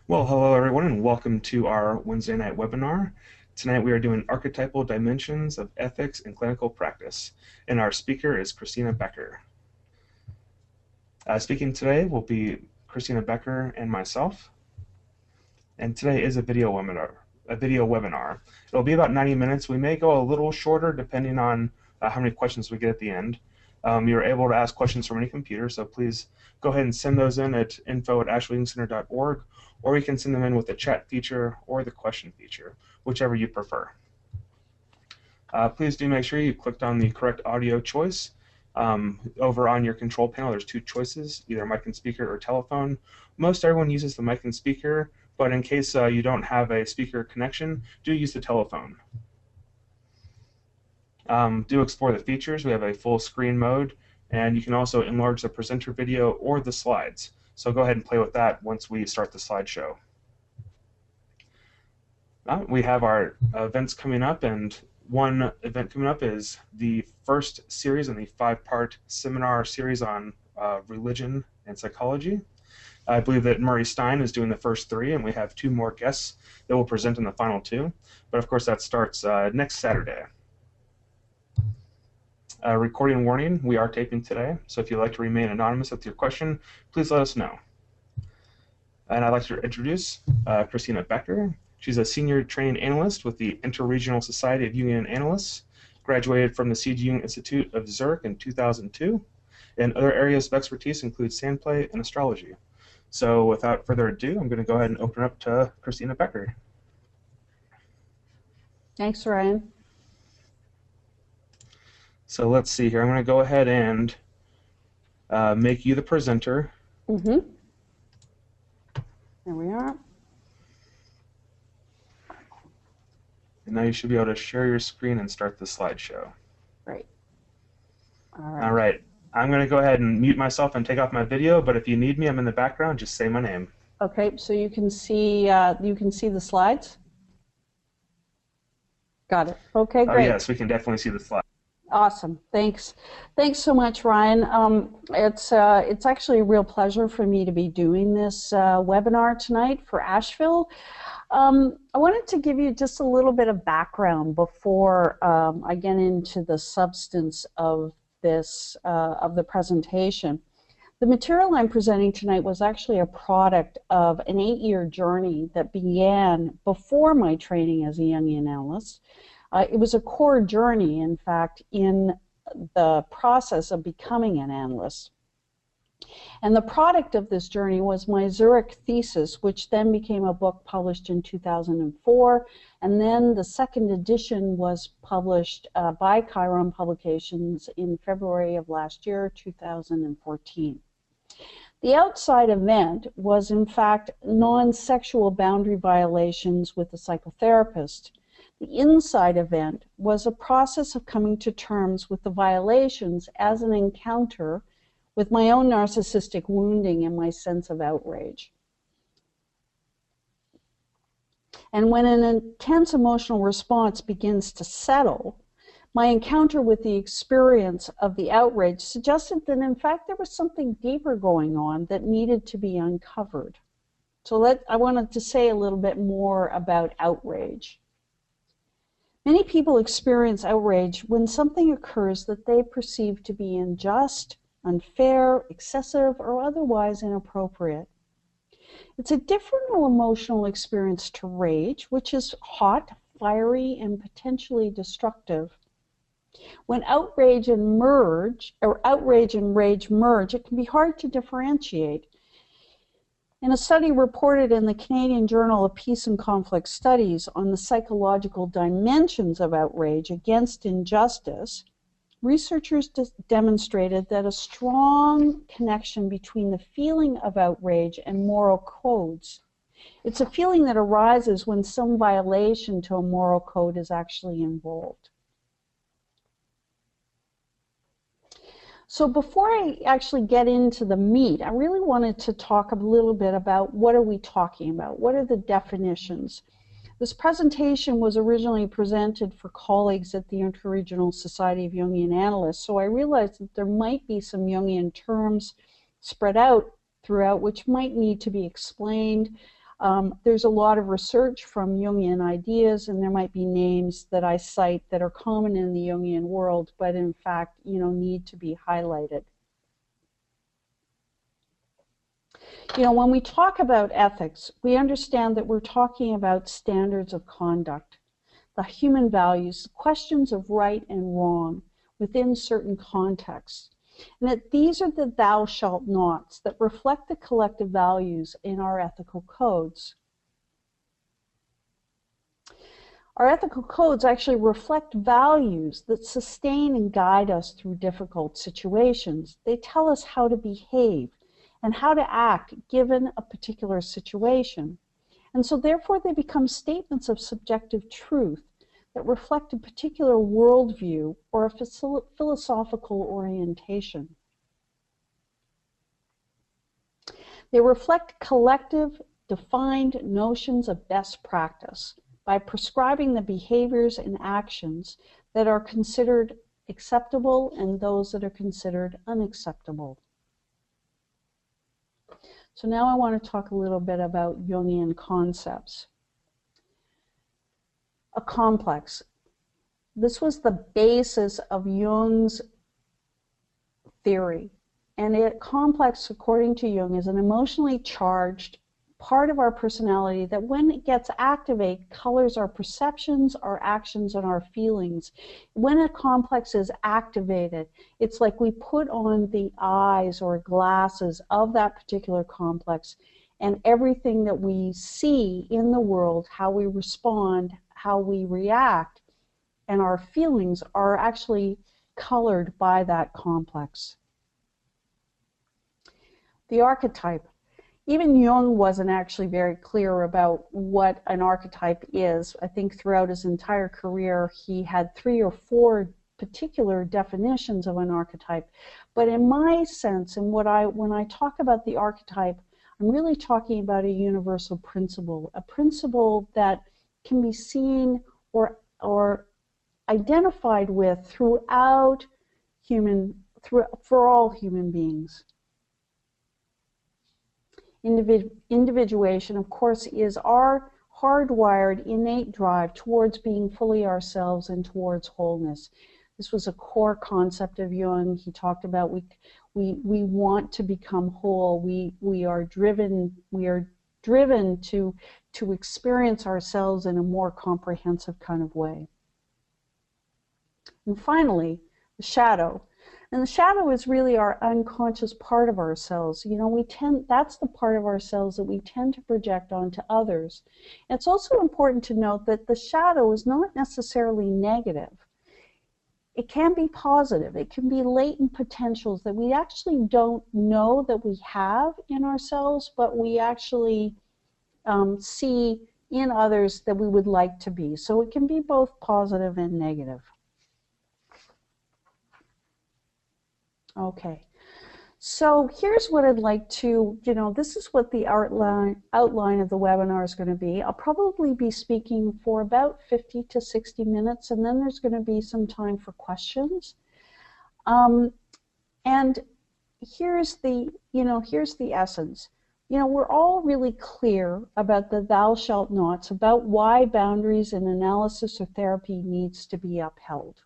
Well, hello everyone, and welcome to our Wednesday night webinar. Tonight we are doing Archetypal Dimensions of Ethics in Clinical Practice, and our speaker is Christina Becker. Speaking today will be Christina Becker and myself, and today is a video webinar. It'll be about 90 minutes. We may go a little shorter depending on how many questions we get at the end. You're able to ask questions from any computer, so please go ahead and send those in at info@ashwingcenter.org, or you can send them in with the chat feature or the question feature, whichever you prefer. Please do make sure you clicked on the correct audio choice. Over on your control panel, there's two choices, either mic and speaker or telephone. Most everyone uses the mic and speaker, but in case you don't have a speaker connection, do use the telephone. Do explore the features. We have a full screen mode, and you can also enlarge the presenter video or the slides. So go ahead and play with that once we start the slideshow. We have our events coming up, and one event coming up is the first series in the 5-part seminar series on religion and psychology. I believe that Murray Stein is doing the first 3, and we have 2 more guests that will present in the final 2. But of course, that starts next Saturday. Recording warning, we are taping today, so if you'd like to remain anonymous with your question, please let us know. And I'd like to introduce Christina Becker. She's a senior training analyst with the Interregional Society of Jungian Analysts, graduated from the C. G. Jung Institute of Zurich in 2002, and other areas of expertise include sandplay and astrology. So without further ado, I'm going to go ahead and open up to Christina Becker. Thanks, Ryan. So let's see here. I'm going to go ahead and make you the presenter. There we are. And now you should be able to share your screen and start the slideshow. Great. All right. I'm going to go ahead and mute myself and take off my video, but if you need me, I'm in the background. Just say my name. Okay, so you can see the slides. Got it. Okay, great. Yes, we can definitely see the slides. Awesome. Thanks. Thanks so much, Ryan. It's actually a real pleasure for me to be doing this webinar tonight for Asheville. I wanted to give you just a little bit of background before I get into the substance of this of the presentation. The material I'm presenting tonight was actually a product of an 8-year journey that began before my training as a Jungian analyst. It was a core journey, in fact, in the process of becoming an analyst. And the product of this journey was my Zurich thesis, which then became a book published in 2004, and then the second edition was published by Chiron Publications in February of last year, 2014. The outside event was, in fact, non-sexual boundary violations with a psychotherapist. The inside event was a process of coming to terms with the violations as an encounter with my own narcissistic wounding and my sense of outrage. And when an intense emotional response begins to settle, my encounter with the experience of the outrage suggested that, in fact, there was something deeper going on that needed to be uncovered. So I wanted to say a little bit more about outrage. Many people experience outrage when something occurs that they perceive to be unjust, unfair, excessive, or otherwise inappropriate. It's a different emotional experience to rage, which is hot, fiery, and potentially destructive. When outrage and rage merge, it can be hard to differentiate. In a study reported in the Canadian Journal of Peace and Conflict Studies on the psychological dimensions of outrage against injustice, researchers demonstrated that a strong connection between the feeling of outrage and moral codes. It's a feeling that arises when some violation to a moral code is actually involved. So before I actually get into the meat, I really wanted to talk a little bit about what are we talking about? What are the definitions? This presentation was originally presented for colleagues at the Interregional Society of Jungian Analysts, so I realized that there might be some Jungian terms spread out throughout which might need to be explained. There's a lot of research from Jungian ideas, and there might be names that I cite that are common in the Jungian world, but in fact, need to be highlighted. When we talk about ethics, we understand that we're talking about standards of conduct, the human values, questions of right and wrong within certain contexts. And that these are the thou shalt nots that reflect the collective values in our ethical codes. Our ethical codes actually reflect values that sustain and guide us through difficult situations. They tell us how to behave and how to act given a particular situation. And so therefore they become statements of subjective truth that reflect a particular worldview or a philosophical orientation. They reflect collective, defined notions of best practice by prescribing the behaviors and actions that are considered acceptable and those that are considered unacceptable. So now I want to talk a little bit about Jungian concepts. A complex. This was the basis of Jung's theory. And a complex, according to Jung, is an emotionally charged part of our personality that when it gets activated, colors our perceptions, our actions, and our feelings. When a complex is activated, it's like we put on the eyes or glasses of that particular complex, and everything that we see in the world, how we respond, how we react, and our feelings are actually colored by that complex. The archetype. Even Jung wasn't actually very clear about what an archetype is. I think throughout his entire career, he had 3 or 4 particular definitions of an archetype. But in my sense, and when I talk about the archetype, I'm really talking about a universal principle, a principle that can be seen or identified with throughout for all human beings. Individuation, of course, is our hardwired innate drive towards being fully ourselves and towards wholeness. This was a core concept of Jung. He talked about we want to become whole. We are driven to experience ourselves in a more comprehensive kind of way. And finally, the shadow. And the shadow is really our unconscious part of ourselves. That's the part of ourselves that we tend to project onto others. And it's also important to note that the shadow is not necessarily negative. It can be positive. It can be latent potentials that we actually don't know that we have in ourselves, but we actually see in others that we would like to be. So it can be both positive and negative. Okay, so here's what I'd like to, this is what the outline of the webinar is going to be. I'll probably be speaking for about 50 to 60 minutes, and then there's going to be some time for questions. And here's the essence. We're all really clear about the thou shalt nots, about why boundaries in analysis or therapy needs to be upheld.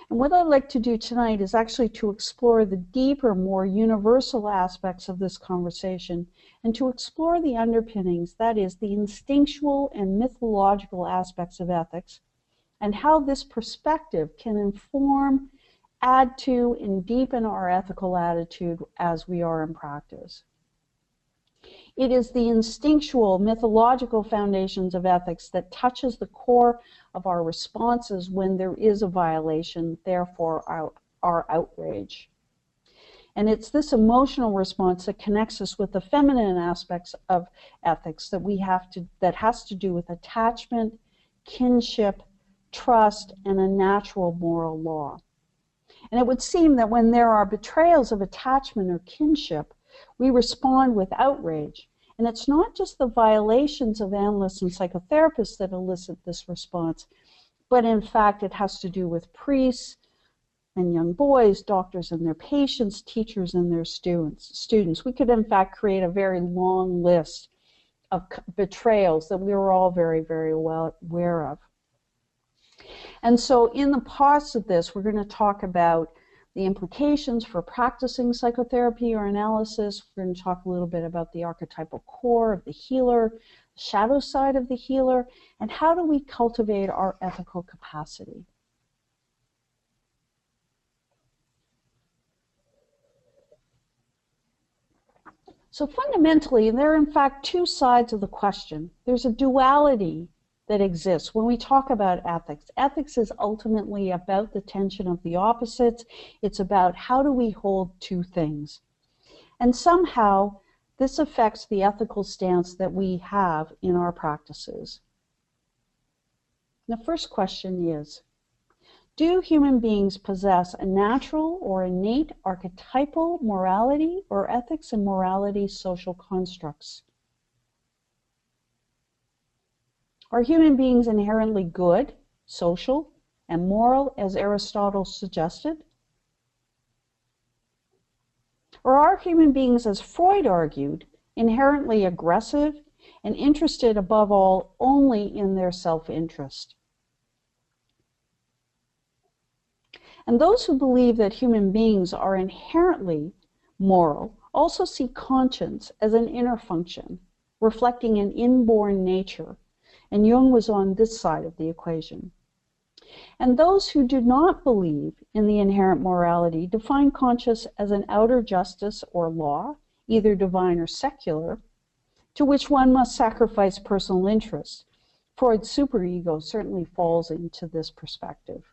And what I'd like to do tonight is actually to explore the deeper, more universal aspects of this conversation and to explore the underpinnings, that is, the instinctual and mythological aspects of ethics, and how this perspective can inform, add to, and deepen our ethical attitude as we are in practice. It is the instinctual, mythological foundations of ethics that touches the core of our responses when there is a violation, therefore our outrage. And it's this emotional response that connects us with the feminine aspects of ethics that has to do with attachment, kinship, trust, and a natural moral law. And it would seem that when there are betrayals of attachment or kinship, we respond with outrage. And it's not just the violations of analysts and psychotherapists that elicit this response, but in fact it has to do with priests and young boys, doctors and their patients, teachers and their students. We could in fact create a very long list of betrayals that we were all very, very well aware of. And so in the pause of this, we're going to talk about the implications for practicing psychotherapy or analysis. We're going to talk a little bit about the archetypal core of the healer, the shadow side of the healer, and how do we cultivate our ethical capacity. So fundamentally, there are in fact two sides of the question. There's a duality that exists when we talk about ethics. Ethics is ultimately about the tension of the opposites. It's about how do we hold two things. And somehow this affects the ethical stance that we have in our practices. The first question is, do human beings possess a natural or innate archetypal morality or ethics and morality social constructs? Are human beings inherently good, social, and moral, as Aristotle suggested? Or are human beings, as Freud argued, inherently aggressive and interested above all only in their self-interest? And those who believe that human beings are inherently moral also see conscience as an inner function, reflecting an inborn nature. And Jung was on this side of the equation. And those who do not believe in the inherent morality define conscience as an outer justice or law, either divine or secular, to which one must sacrifice personal interest. Freud's superego certainly falls into this perspective.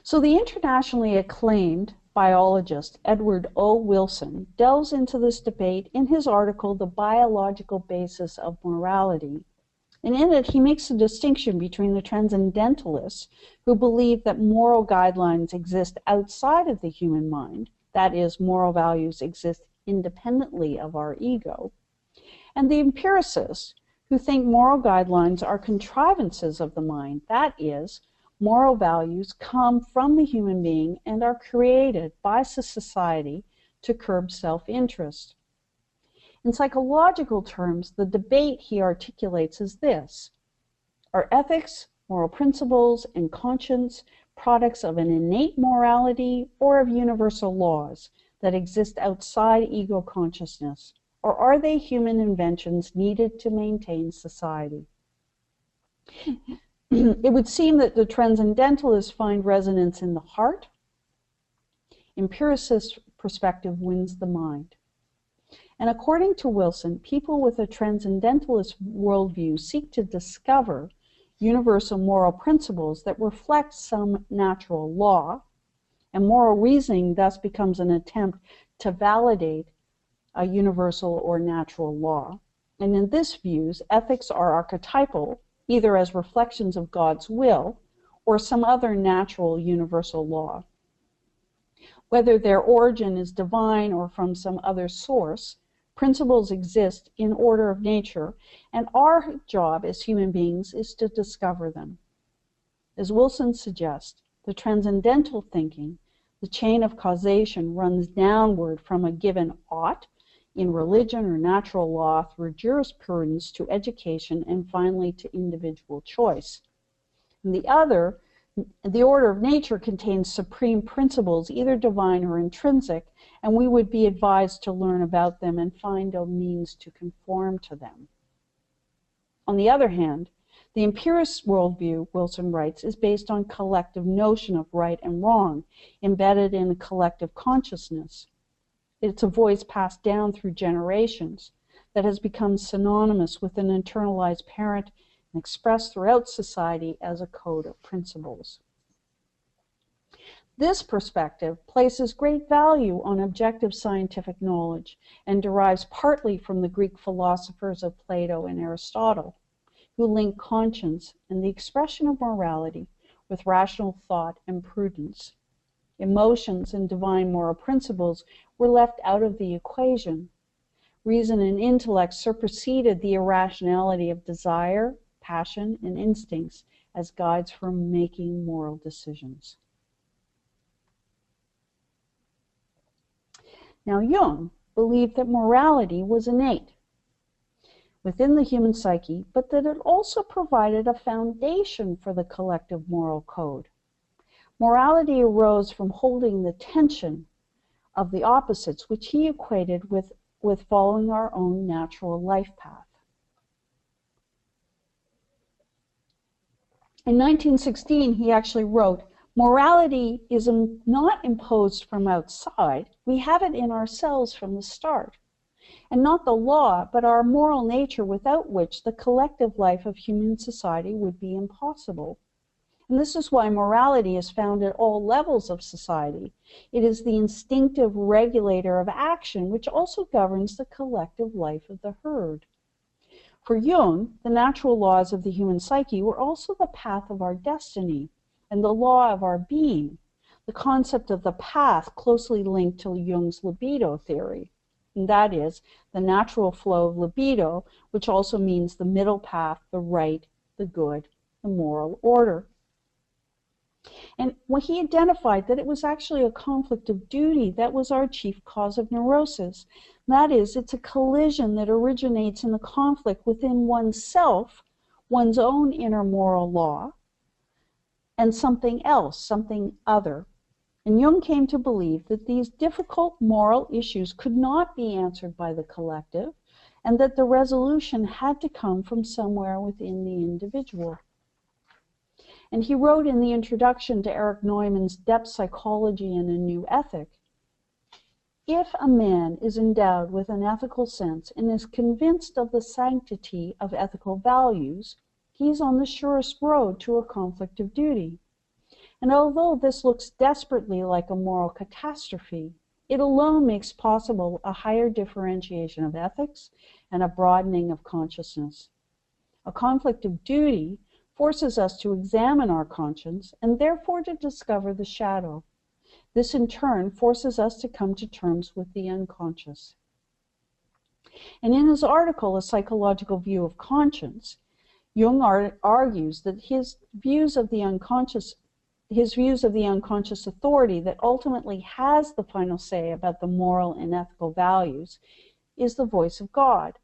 So the internationally acclaimed biologist Edward O. Wilson delves into this debate in his article, The Biological Basis of Morality. And in it, he makes a distinction between the transcendentalists who believe that moral guidelines exist outside of the human mind, that is, moral values exist independently of our ego, and the empiricists who think moral guidelines are contrivances of the mind, that is, moral values come from the human being and are created by society to curb self-interest. In psychological terms, the debate he articulates is this: are ethics, moral principles, and conscience products of an innate morality or of universal laws that exist outside ego consciousness, or are they human inventions needed to maintain society? It would seem that the transcendentalists find resonance in the heart. Empiricist perspective wins the mind. And according to Wilson, people with a transcendentalist worldview seek to discover universal moral principles that reflect some natural law, and moral reasoning thus becomes an attempt to validate a universal or natural law. And in this view, ethics are archetypal, either as reflections of God's will or some other natural universal law. Whether their origin is divine or from some other source, principles exist in order of nature, and our job as human beings is to discover them. As Wilson suggests, the transcendental thinking, the chain of causation runs downward from a given ought in religion or natural law through jurisprudence to education and finally to individual choice. And the other, the order of nature, contains supreme principles, either divine or intrinsic, and we would be advised to learn about them and find a means to conform to them. On the other hand, the empiricist worldview, Wilson writes, is based on collective notion of right and wrong, embedded in a collective consciousness. It's a voice passed down through generations that has become synonymous with an internalized parent and expressed throughout society as a code of principles. This perspective places great value on objective scientific knowledge and derives partly from the Greek philosophers of Plato and Aristotle, who link conscience and the expression of morality with rational thought and prudence. Emotions and divine moral principles were left out of the equation. Reason and intellect superseded the irrationality of desire, passion, and instincts as guides for making moral decisions. Now, Jung believed that morality was innate within the human psyche, but that it also provided a foundation for the collective moral code. Morality arose from holding the tension of the opposites, which he equated with following our own natural life path. In 1916, he actually wrote, "Morality is not imposed from outside. We have it in ourselves from the start. And not the law, but our moral nature, without which the collective life of human society would be impossible." And this is why morality is found at all levels of society. It is the instinctive regulator of action, which also governs the collective life of the herd. For Jung, the natural laws of the human psyche were also the path of our destiny and the law of our being, the concept of the path closely linked to Jung's libido theory. And that is the natural flow of libido, which also means the middle path, the right, the good, the moral order. And when he identified that it was actually a conflict of duty that was our chief cause of neurosis. That is, it's a collision that originates in the conflict within oneself, one's own inner moral law, and something else, something other. And Jung came to believe that these difficult moral issues could not be answered by the collective, and that the resolution had to come from somewhere within the individual. And he wrote in the introduction to Erich Neumann's Depth Psychology and a New Ethic, "If a man is endowed with an ethical sense and is convinced of the sanctity of ethical values, he is on the surest road to a conflict of duty. And although this looks desperately like a moral catastrophe, it alone makes possible a higher differentiation of ethics and a broadening of consciousness. A conflict of duty forces us to examine our conscience and therefore to discover the shadow. This in turn forces us to come to terms with the unconscious." And in his article, A Psychological View of Conscience, Jung argues that his views of the unconscious authority that ultimately has the final say about the moral and ethical values is the voice of God.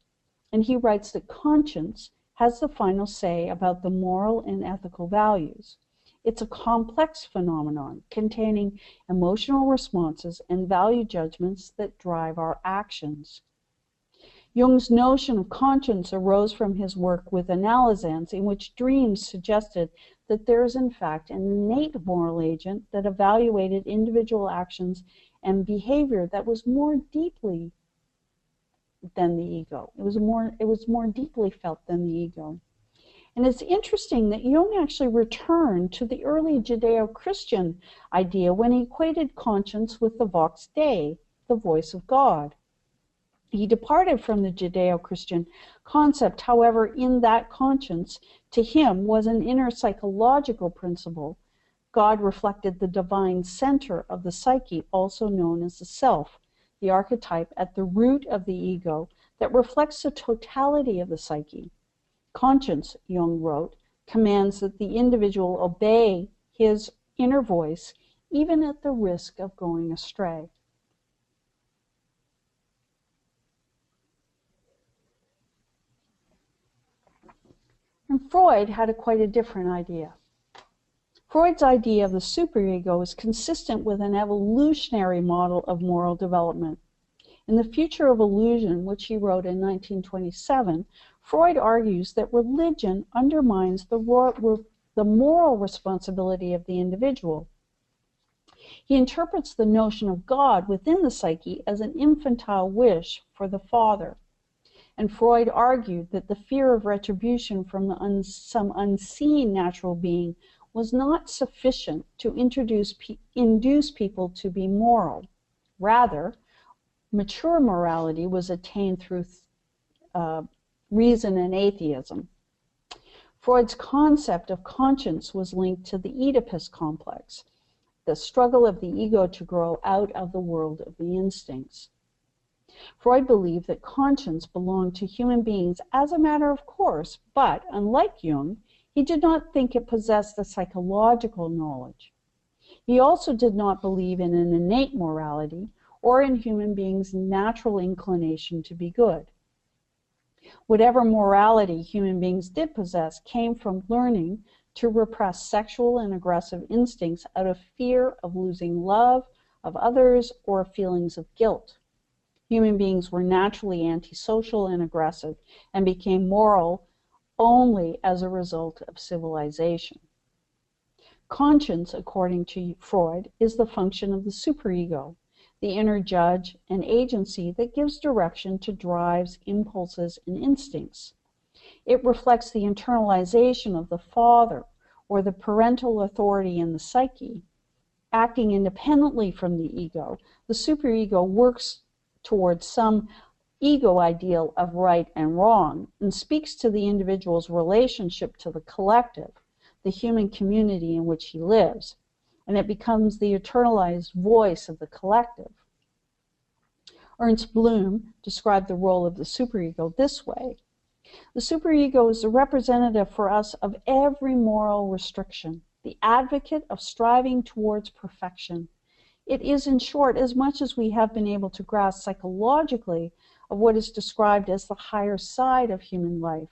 And he writes that conscience has the final say about the moral and ethical values. It's a complex phenomenon containing emotional responses and value judgments that drive our actions. Jung's notion of conscience arose from his work with analysans, in which dreams suggested that there is in fact an innate moral agent that evaluated individual actions and behavior that was more deeply than the ego. It was more deeply felt than the ego. And it's interesting that Jung actually returned to the early Judeo-Christian idea when he equated conscience with the Vox Dei, the voice of God. He departed from the Judeo-Christian concept, however, in that conscience, to him, was an inner psychological principle. God reflected the divine center of the psyche, also known as the self, the archetype at the root of the ego that reflects the totality of the psyche. Conscience, Jung wrote, commands that the individual obey his inner voice, even at the risk of going astray. And Freud had quite a different idea. Freud's idea of the superego is consistent with an evolutionary model of moral development. In The Future of Illusion, which he wrote in 1927, Freud argues that religion undermines the moral responsibility of the individual. He interprets the notion of God within the psyche as an infantile wish for the father. And Freud argued that the fear of retribution from some unseen natural being was not sufficient to induce people to be moral. Rather, mature morality was attained through reason and atheism. Freud's concept of conscience was linked to the Oedipus complex, the struggle of the ego to grow out of the world of the instincts. Freud believed that conscience belonged to human beings as a matter of course, but unlike Jung, he did not think it possessed the psychological knowledge. He also did not believe in an innate morality or in human beings' natural inclination to be good. Whatever morality human beings did possess came from learning to repress sexual and aggressive instincts out of fear of losing love of others or feelings of guilt. Human beings were naturally antisocial and aggressive and became moral only as a result of civilization. Conscience, according to Freud, is the function of the superego, the inner judge and agency that gives direction to drives, impulses, and instincts. It reflects the internalization of the father or the parental authority in the psyche. Acting independently from the ego, the superego works towards some ego ideal of right and wrong and speaks to the individual's relationship to the collective, the human community in which he lives, and it becomes the eternalized voice of the collective. Ernst Bloom described the role of the superego this way: the superego is the representative for us of every moral restriction, the advocate of striving towards perfection. It is, in short, as much as we have been able to grasp psychologically of what is described as the higher side of human life.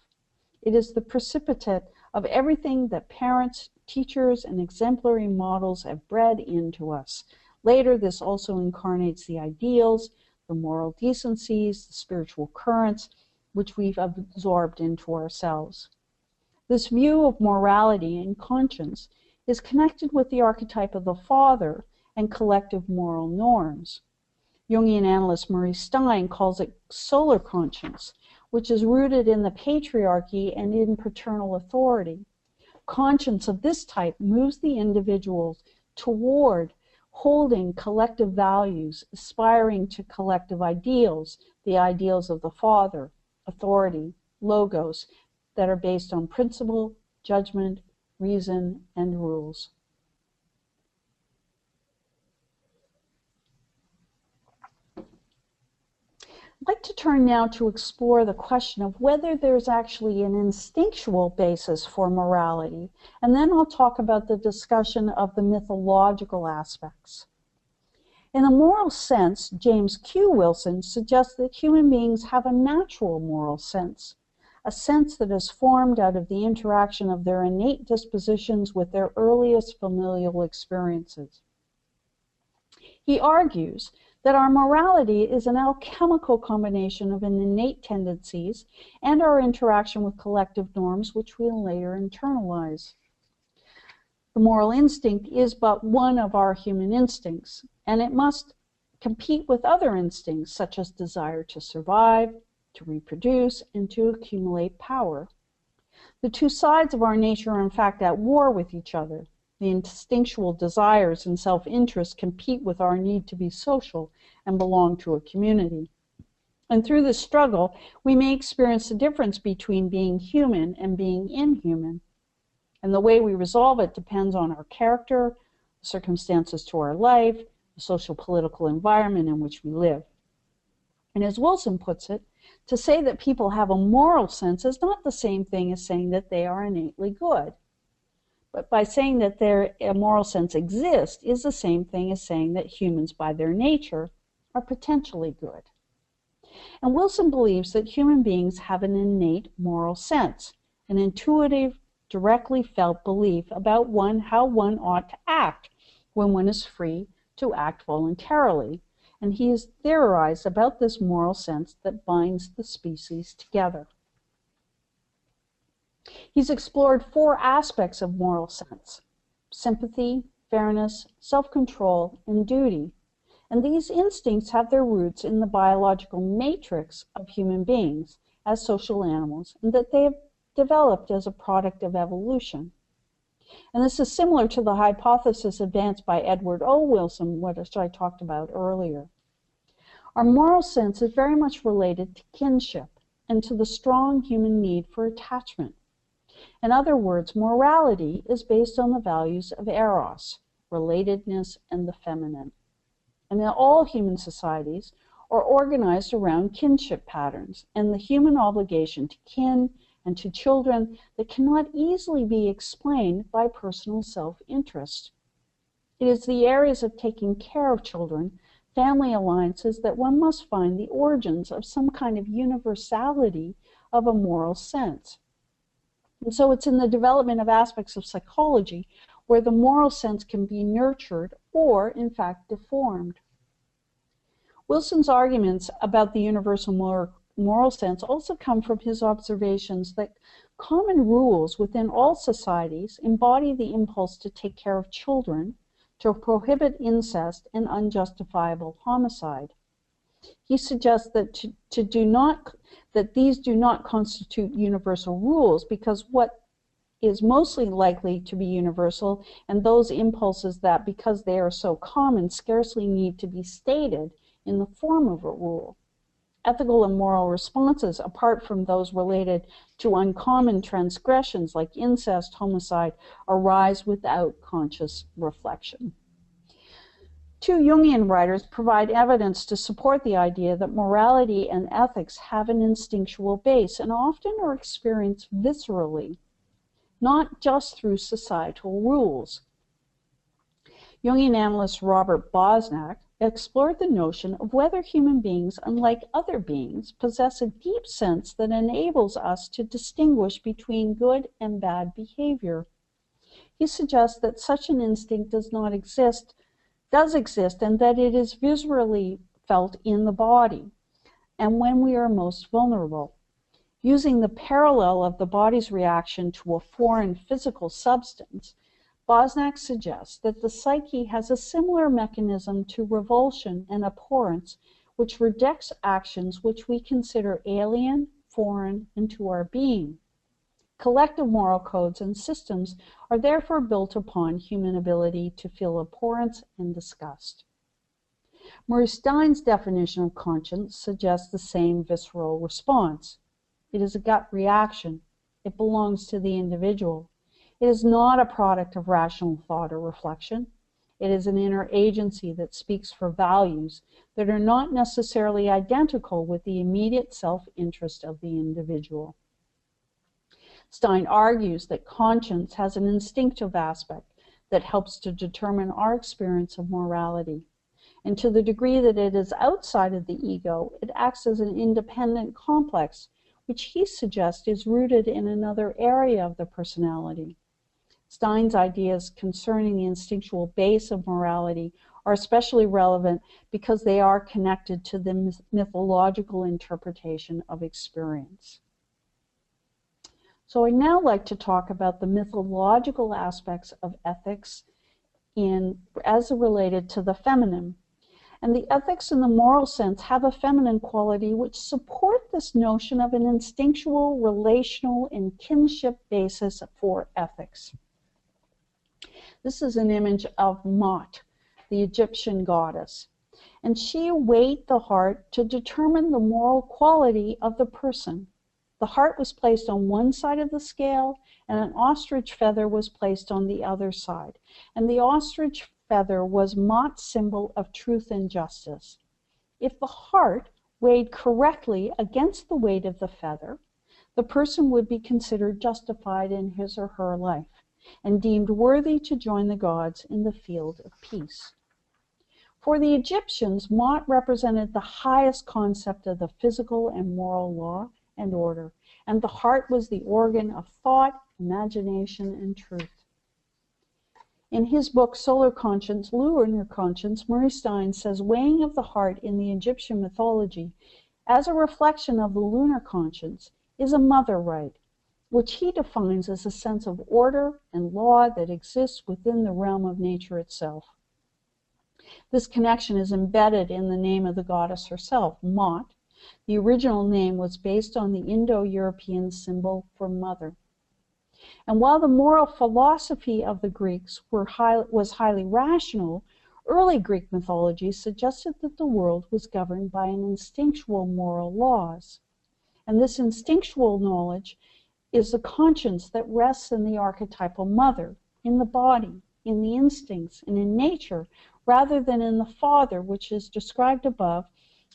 It is the precipitate of everything that parents, teachers, and exemplary models have bred into us. Later, this also incarnates the ideals, the moral decencies, the spiritual currents, which we've absorbed into ourselves. This view of morality and conscience is connected with the archetype of the father and collective moral norms. Jungian analyst Maurice Stein calls it solar conscience, which is rooted in the patriarchy and in paternal authority. Conscience of this type moves the individual toward holding collective values, aspiring to collective ideals, the ideals of the father, authority, logos, that are based on principle, judgment, reason, and rules. I'd like to turn now to explore the question of whether there's actually an instinctual basis for morality, and then I'll talk about the discussion of the mythological aspects. In a moral sense, James Q. Wilson suggests that human beings have a natural moral sense, a sense that is formed out of the interaction of their innate dispositions with their earliest familial experiences. He argues that our morality is an alchemical combination of innate tendencies and our interaction with collective norms, which we later internalize. The moral instinct is but one of our human instincts, and it must compete with other instincts, such as desire to survive, to reproduce, and to accumulate power. The two sides of our nature are in fact at war with each other. The instinctual desires and self-interest compete with our need to be social and belong to a community. And through this struggle, we may experience the difference between being human and being inhuman. And the way we resolve it depends on our character, the circumstances to our life, the social political environment in which we live. And as Wilson puts it, to say that people have a moral sense is not the same thing as saying that they are innately good. But by saying that a moral sense exists is the same thing as saying that humans by their nature are potentially good. And Wilson believes that human beings have an innate moral sense, an intuitive, directly felt belief about how one ought to act when one is free to act voluntarily. And he has theorized about this moral sense that binds the species together. He's explored four aspects of moral sense: sympathy, fairness, self-control, and duty. And these instincts have their roots in the biological matrix of human beings as social animals, and that they have developed as a product of evolution. And this is similar to the hypothesis advanced by Edward O. Wilson, which I talked about earlier. Our moral sense is very much related to kinship and to the strong human need for attachment. In other words, morality is based on the values of eros, relatedness, and the feminine. And that all human societies are organized around kinship patterns and the human obligation to kin and to children that cannot easily be explained by personal self-interest. It is the areas of taking care of children family alliances that one must find the origins of some kind of universality of a moral sense. And so it's in the development of aspects of psychology where the moral sense can be nurtured or, in fact, deformed. Wilson's arguments about the universal moral sense also come from his observations that common rules within all societies embody the impulse to take care of children, to prohibit incest and unjustifiable homicide. He suggests that these do not constitute universal rules because what is mostly likely to be universal, and those impulses that, because they are so common, scarcely need to be stated in the form of a rule. Ethical and moral responses, apart from those related to uncommon transgressions like incest, homicide, arise without conscious reflection. Two Jungian writers provide evidence to support the idea that morality and ethics have an instinctual base and often are experienced viscerally, not just through societal rules. Jungian analyst Robert Bosnak explored the notion of whether human beings, unlike other beings, possess a deep sense that enables us to distinguish between good and bad behavior. He suggests that such an instinct does exist, and that it is viscerally felt in the body, and when we are most vulnerable. Using the parallel of the body's reaction to a foreign physical substance, Bosnak suggests that the psyche has a similar mechanism to revulsion and abhorrence, which rejects actions which we consider alien, foreign, and to our being. Collective moral codes and systems are therefore built upon human ability to feel abhorrence and disgust. Maurice Stein's definition of conscience suggests the same visceral response. It is a gut reaction. It belongs to the individual. It is not a product of rational thought or reflection. It is an inner agency that speaks for values that are not necessarily identical with the immediate self-interest of the individual. Stein argues that conscience has an instinctive aspect that helps to determine our experience of morality. And to the degree that it is outside of the ego, it acts as an independent complex, which he suggests is rooted in another area of the personality. Stein's ideas concerning the instinctual base of morality are especially relevant because they are connected to the mythological interpretation of experience. So I'd now like to talk about the mythological aspects of ethics as related to the feminine. And the ethics in the moral sense have a feminine quality which support this notion of an instinctual, relational, and kinship basis for ethics. This is an image of Mot, the Egyptian goddess. And she weighed the heart to determine the moral quality of the person. The heart was placed on one side of the scale, and an ostrich feather was placed on the other side. And the ostrich feather was Mot's symbol of truth and justice. If the heart weighed correctly against the weight of the feather, the person would be considered justified in his or her life and deemed worthy to join the gods in the field of peace. For the Egyptians, Mot represented the highest concept of the physical and moral law and order, and the heart was the organ of thought, imagination, and truth. In his book, Solar Conscience, Lunar Conscience, Maurice Stein says weighing of the heart in the Egyptian mythology as a reflection of the lunar conscience is a mother right, which he defines as a sense of order and law that exists within the realm of nature itself. This connection is embedded in the name of the goddess herself, Mot. The original name was based on the Indo-European symbol for mother. And while the moral philosophy of the Greeks was highly rational, early Greek mythology suggested that the world was governed by an instinctual moral laws. And this instinctual knowledge is the conscience that rests in the archetypal mother, in the body, in the instincts, and in nature, rather than in the father, which is described above,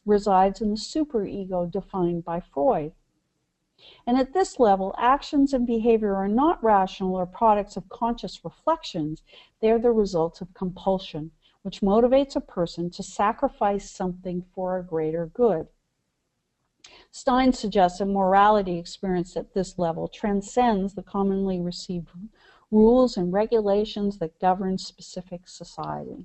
resides in the superego defined by Freud. And at this level, actions and behavior are not rational or products of conscious reflections. They are the results of compulsion, which motivates a person to sacrifice something for a greater good. Stein suggests a morality experienced at this level transcends the commonly received rules and regulations that govern specific society.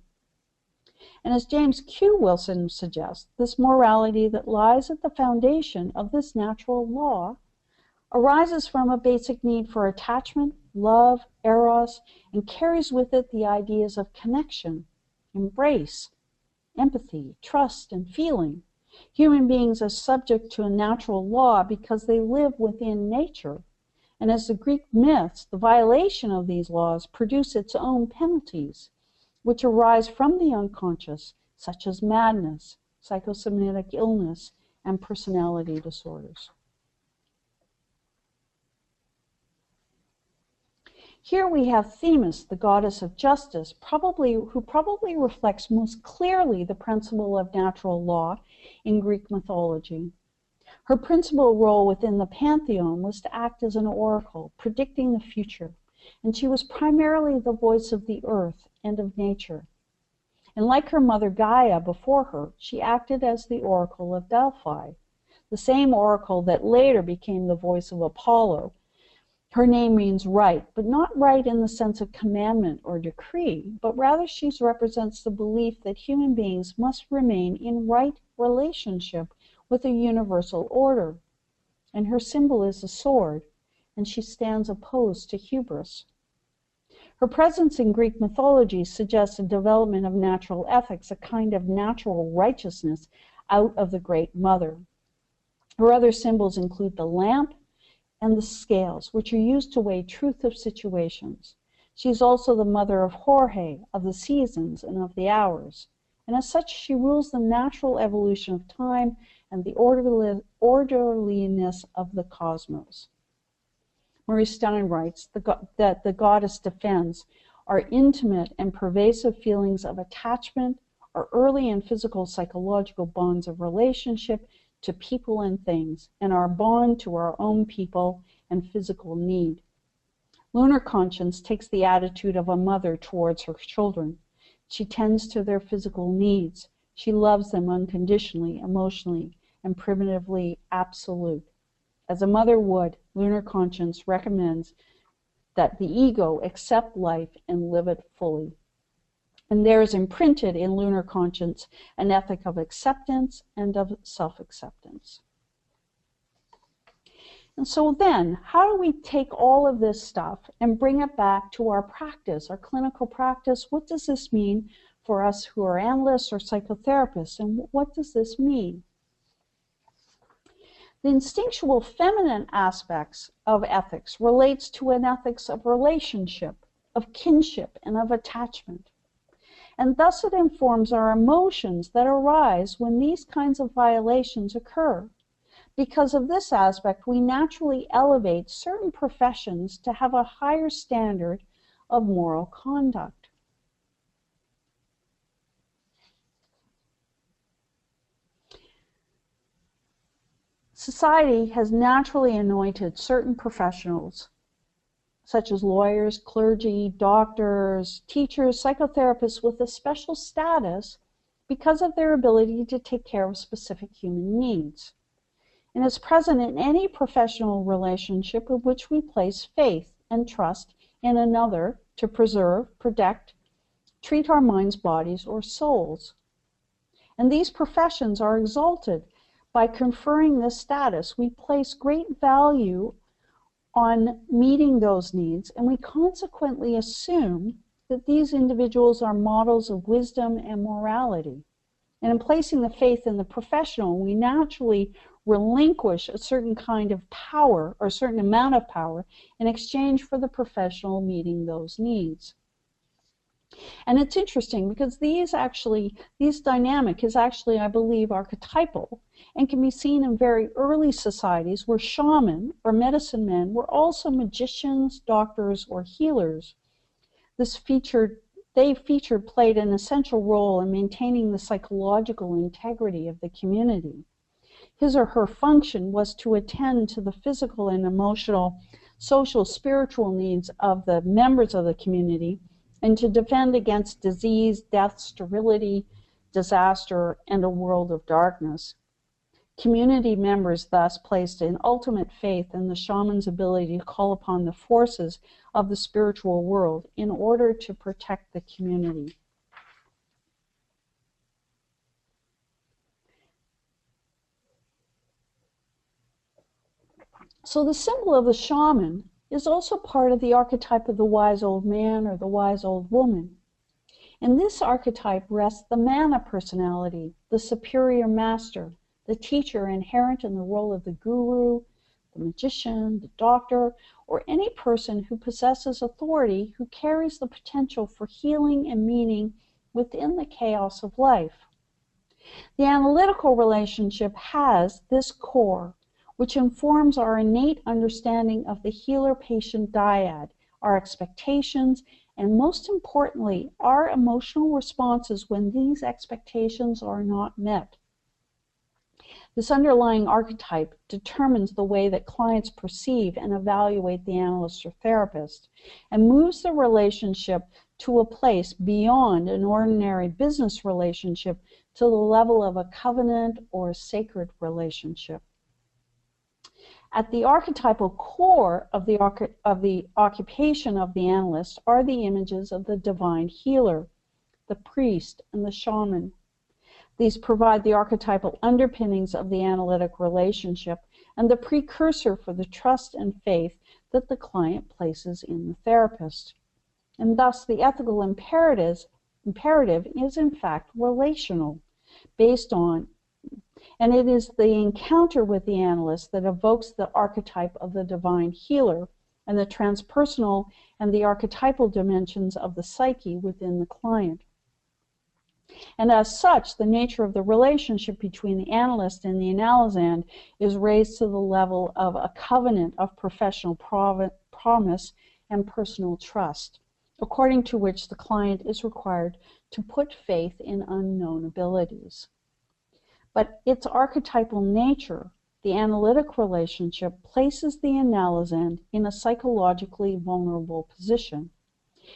And as James Q. Wilson suggests, this morality that lies at the foundation of this natural law arises from a basic need for attachment, love, eros, and carries with it the ideas of connection, embrace, empathy, trust, and feeling. Human beings are subject to a natural law because they live within nature. And as the Greek myths, the violation of these laws produce its own penalties, which arise from the unconscious, such as madness, psychosomatic illness, and personality disorders. Here we have Themis, the goddess of justice, who probably reflects most clearly the principle of natural law in Greek mythology. Her principal role within the pantheon was to act as an oracle, predicting the future, and she was primarily the voice of the earth and of nature. And like her mother Gaia before her, she acted as the oracle of Delphi, the same oracle that later became the voice of Apollo. Her name means right, but not right in the sense of commandment or decree, but rather she represents the belief that human beings must remain in right relationship with a universal order. And her symbol is a sword, and she stands opposed to hubris. Her presence in Greek mythology suggests a development of natural ethics, a kind of natural righteousness out of the Great Mother. Her other symbols include the lamp and the scales, which are used to weigh truth of situations. She is also the mother of Jorge, of the seasons and of the hours. And as such, she rules the natural evolution of time and the orderliness of the cosmos. Maurice Stein writes that the goddess defends our intimate and pervasive feelings of attachment, our early and physical psychological bonds of relationship to people and things, and our bond to our own people and physical need. Lunar conscience takes the attitude of a mother towards her children. She tends to their physical needs. She loves them unconditionally, emotionally, and primitively absolute. As a mother would, lunar conscience recommends that the ego accept life and live it fully. And there is imprinted in lunar conscience an ethic of acceptance and of self-acceptance. And so then, how do we take all of this stuff and bring it back to our practice, our clinical practice? What does this mean for us who are analysts or psychotherapists? And what does this mean? The instinctual feminine aspects of ethics relates to an ethics of relationship, of kinship, and of attachment. And thus it informs our emotions that arise when these kinds of violations occur. Because of this aspect, we naturally elevate certain professions to have a higher standard of moral conduct. Society has naturally anointed certain professionals, such as lawyers, clergy, doctors, teachers, psychotherapists, with a special status because of their ability to take care of specific human needs. And is present in any professional relationship in which we place faith and trust in another to preserve, protect, treat our minds, bodies, or souls. And these professions are exalted. By conferring this status, we place great value on meeting those needs, and we consequently assume that these individuals are models of wisdom and morality. And in placing the faith in the professional, we naturally relinquish a certain kind of power or a certain amount of power in exchange for the professional meeting those needs. And it's interesting because this dynamic is actually, I believe, archetypal and can be seen in very early societies where shaman or medicine men were also magicians, doctors, or healers. They played an essential role in maintaining the psychological integrity of the community. His or her function was to attend to the physical and emotional, social, spiritual needs of the members of the community and to defend against disease, death, sterility, disaster, and a world of darkness. Community members thus placed an ultimate faith in the shaman's ability to call upon the forces of the spiritual world in order to protect the community. So the symbol of the shaman is also part of the archetype of the wise old man or the wise old woman. In this archetype rests the mana personality, the superior master, the teacher inherent in the role of the guru, the magician, the doctor, or any person who possesses authority who carries the potential for healing and meaning within the chaos of life. The analytical relationship has this core, which informs our innate understanding of the healer-patient dyad, our expectations, and most importantly, our emotional responses when these expectations are not met. This underlying archetype determines the way that clients perceive and evaluate the analyst or therapist, and moves the relationship to a place beyond an ordinary business relationship to the level of a covenant or a sacred relationship. At the archetypal core of the occupation of the analyst are the images of the divine healer, the priest, and the shaman. These provide the archetypal underpinnings of the analytic relationship and the precursor for the trust and faith that the client places in the therapist. And thus the ethical imperative is in fact relational, based on, and it is the encounter with the analyst that evokes the archetype of the divine healer and the transpersonal and the archetypal dimensions of the psyche within the client. And as such, the nature of the relationship between the analyst and the analysand is raised to the level of a covenant of professional promise and personal trust, according to which the client is required to put faith in unknown abilities. But its archetypal nature, the analytic relationship, places the analysand in a psychologically vulnerable position.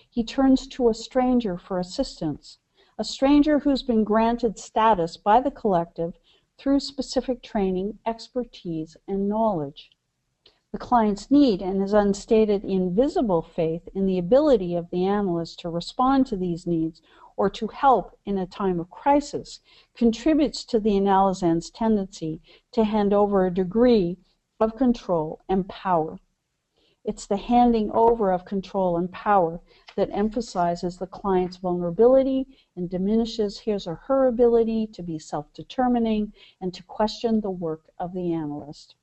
He turns to a stranger for assistance, a stranger who's been granted status by the collective through specific training, expertise, and knowledge. The client's need and his unstated invisible faith in the ability of the analyst to respond to these needs or to help in a time of crisis contributes to the analysand's tendency to hand over a degree of control and power. It's the handing over of control and power that emphasizes the client's vulnerability and diminishes his or her ability to be self-determining and to question the work of the analyst.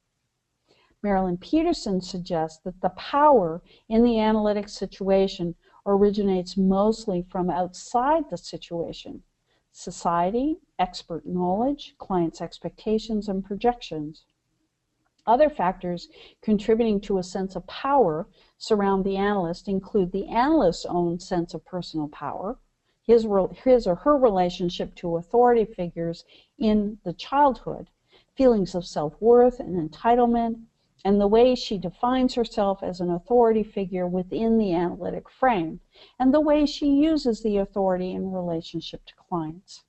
Marilyn Peterson suggests that the power in the analytic situation originates mostly from outside the situation: society, expert knowledge, client's expectations and projections. Other factors contributing to a sense of power surround the analyst include the analyst's own sense of personal power, his or her relationship to authority figures in the childhood, feelings of self-worth and entitlement, and the way she defines herself as an authority figure within the analytic frame, and the way she uses the authority in relationship to clients.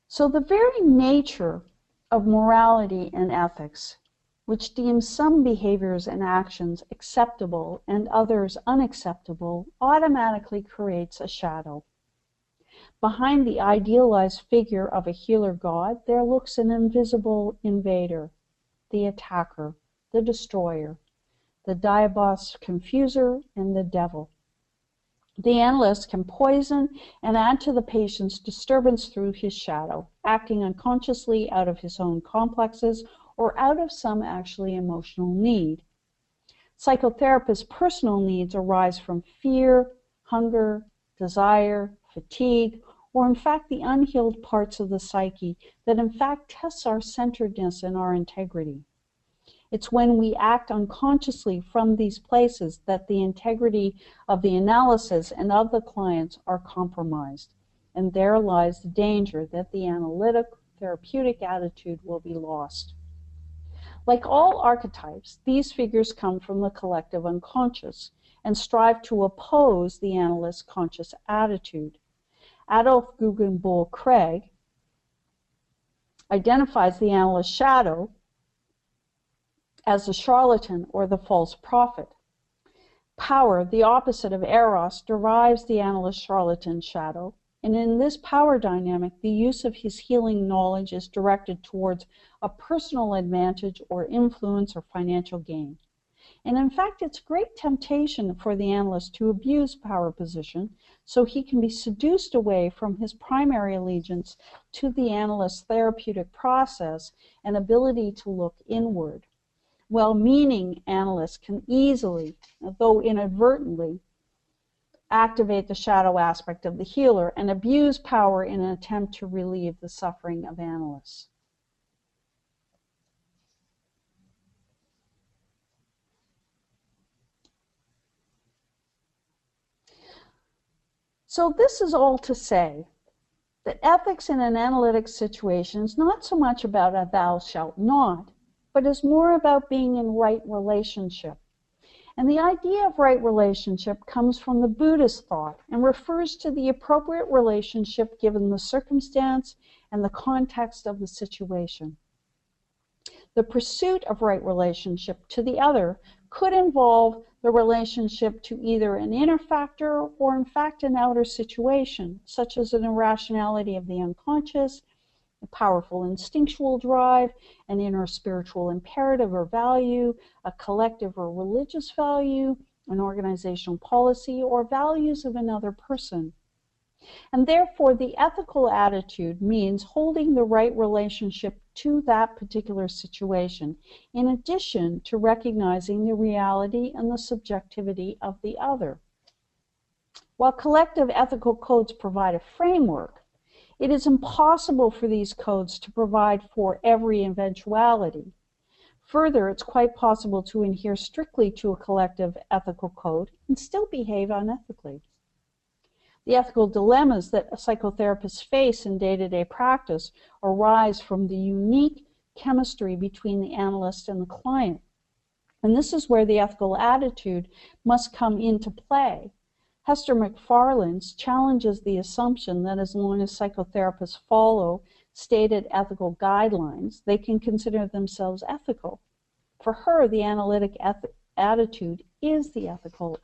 So the very nature of morality and ethics, which deems some behaviors and actions acceptable and others unacceptable, automatically creates a shadow. Behind the idealized figure of a healer god, there looks an invisible invader, the attacker, the destroyer, the diabos confuser, and the devil. The analyst can poison and add to the patient's disturbance through his shadow, acting unconsciously out of his own complexes or out of some actually emotional need. Psychotherapists' personal needs arise from fear, hunger, desire, fatigue, or in fact the unhealed parts of the psyche that in fact tests our centeredness and our integrity. It's when we act unconsciously from these places that the integrity of the analysis and of the clients are compromised, and there lies the danger that the analytic therapeutic attitude will be lost. Like all archetypes, these figures come from the collective unconscious and strive to oppose the analyst's conscious attitude. Adolf Guggenbull Craig identifies the analyst's shadow as the charlatan or the false prophet. Power, the opposite of eros, derives the analyst's charlatan shadow, and in this power dynamic, the use of his healing knowledge is directed towards a personal advantage or influence or financial gain. And in fact, it's a great temptation for the analyst to abuse power position so he can be seduced away from his primary allegiance to the analyst's therapeutic process and ability to look inward. Well-meaning analysts can easily, though inadvertently, activate the shadow aspect of the healer and abuse power in an attempt to relieve the suffering of analysts. So this is all to say that ethics in an analytic situation is not so much about a thou shalt not, but is more about being in right relationship. And the idea of right relationship comes from the Buddhist thought and refers to the appropriate relationship given the circumstance and the context of the situation. The pursuit of right relationship to the other could involve the relationship to either an inner factor or in fact an outer situation, such as an irrationality of the unconscious, a powerful instinctual drive, an inner spiritual imperative or value, a collective or religious value, an organizational policy, or values of another person. And therefore, the ethical attitude means holding the right relationship to that particular situation, in addition to recognizing the reality and the subjectivity of the other. While collective ethical codes provide a framework, it is impossible for these codes to provide for every eventuality. Further, it's quite possible to adhere strictly to a collective ethical code and still behave unethically. The ethical dilemmas that psychotherapists face in day-to-day practice arise from the unique chemistry between the analyst and the client. And this is where the ethical attitude must come into play. Hester MacFarlane challenges the assumption that as long as psychotherapists follow stated ethical guidelines, they can consider themselves ethical. For her, the analytic attitude is the ethical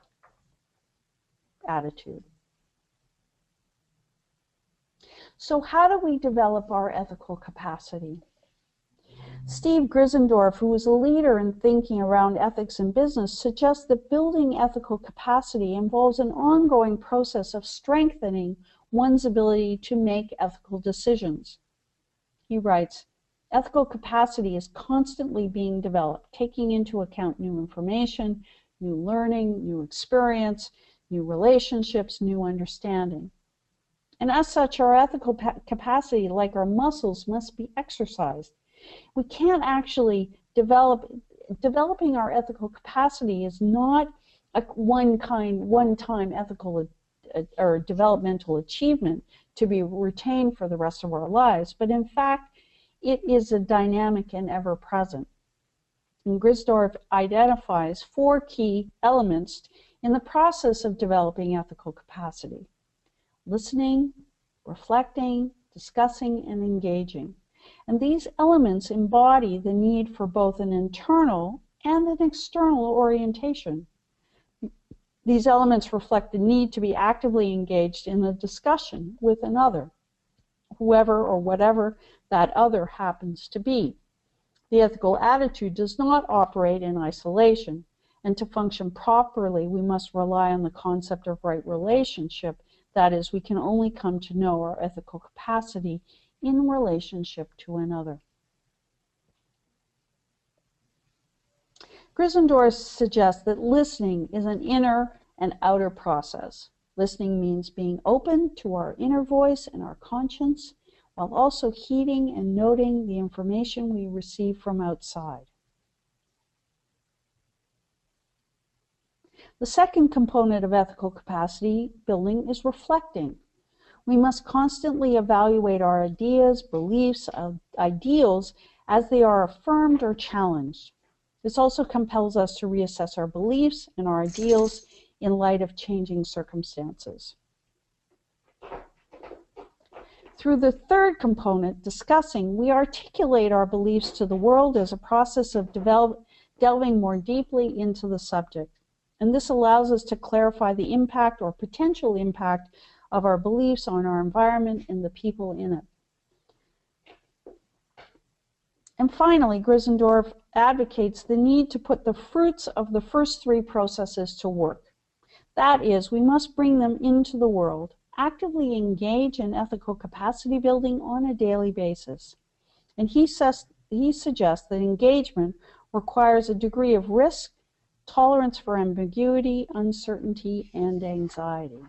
attitude. So how do we develop our ethical capacity? Steve Grisendorf, who is a leader in thinking around ethics in business, suggests that building ethical capacity involves an ongoing process of strengthening one's ability to make ethical decisions. He writes, ethical capacity is constantly being developed, taking into account new information, new learning, new experience, new relationships, new understanding. And as such, our ethical capacity, like our muscles, must be exercised. We can't actually developing our ethical capacity is not a one-time ethical or developmental achievement to be retained for the rest of our lives, but in fact, it is a dynamic and ever-present. And Grisdorf identifies 4 key elements in the process of developing ethical capacity: listening, reflecting, discussing, and engaging. And these elements embody the need for both an internal and an external orientation. These elements reflect the need to be actively engaged in a discussion with another, whoever or whatever that other happens to be. The ethical attitude does not operate in isolation, and to function properly, we must rely on the concept of right relationship. That is, we can only come to know our ethical capacity in relationship to another. Grisendorf suggests that listening is an inner and outer process. Listening means being open to our inner voice and our conscience, while also heeding and noting the information we receive from outside. The second component of ethical capacity building is reflecting. We must constantly evaluate our ideas, beliefs, ideals as they are affirmed or challenged. This also compels us to reassess our beliefs and our ideals in light of changing circumstances. Through the third component, discussing, we articulate our beliefs to the world as a process of delving more deeply into the subject. And this allows us to clarify the impact or potential impact of our beliefs on our environment and the people in it. And finally, Grisendorf advocates the need to put the fruits of the first three processes to work. That is, we must bring them into the world, actively engage in ethical capacity building on a daily basis. And he suggests that engagement requires a degree of risk, tolerance for ambiguity, uncertainty, and anxiety.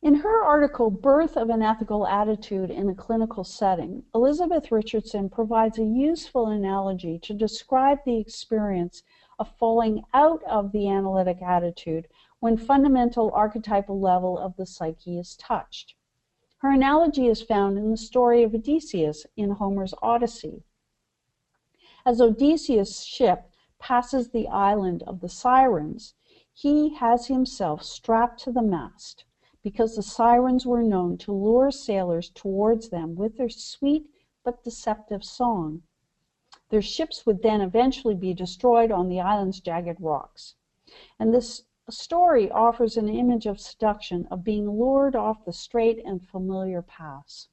In her article, Birth of an Ethical Attitude in a Clinical Setting, Elizabeth Richardson provides a useful analogy to describe the experience of falling out of the analytic attitude when fundamental archetypal level of the psyche is touched. Her analogy is found in the story of Odysseus in Homer's Odyssey. As Odysseus' ship passes the island of the Sirens, he has himself strapped to the mast, because the Sirens were known to lure sailors towards them with their sweet but deceptive song. Their ships would then eventually be destroyed on the island's jagged rocks. And this story offers an image of seduction, of being lured off the straight and familiar paths.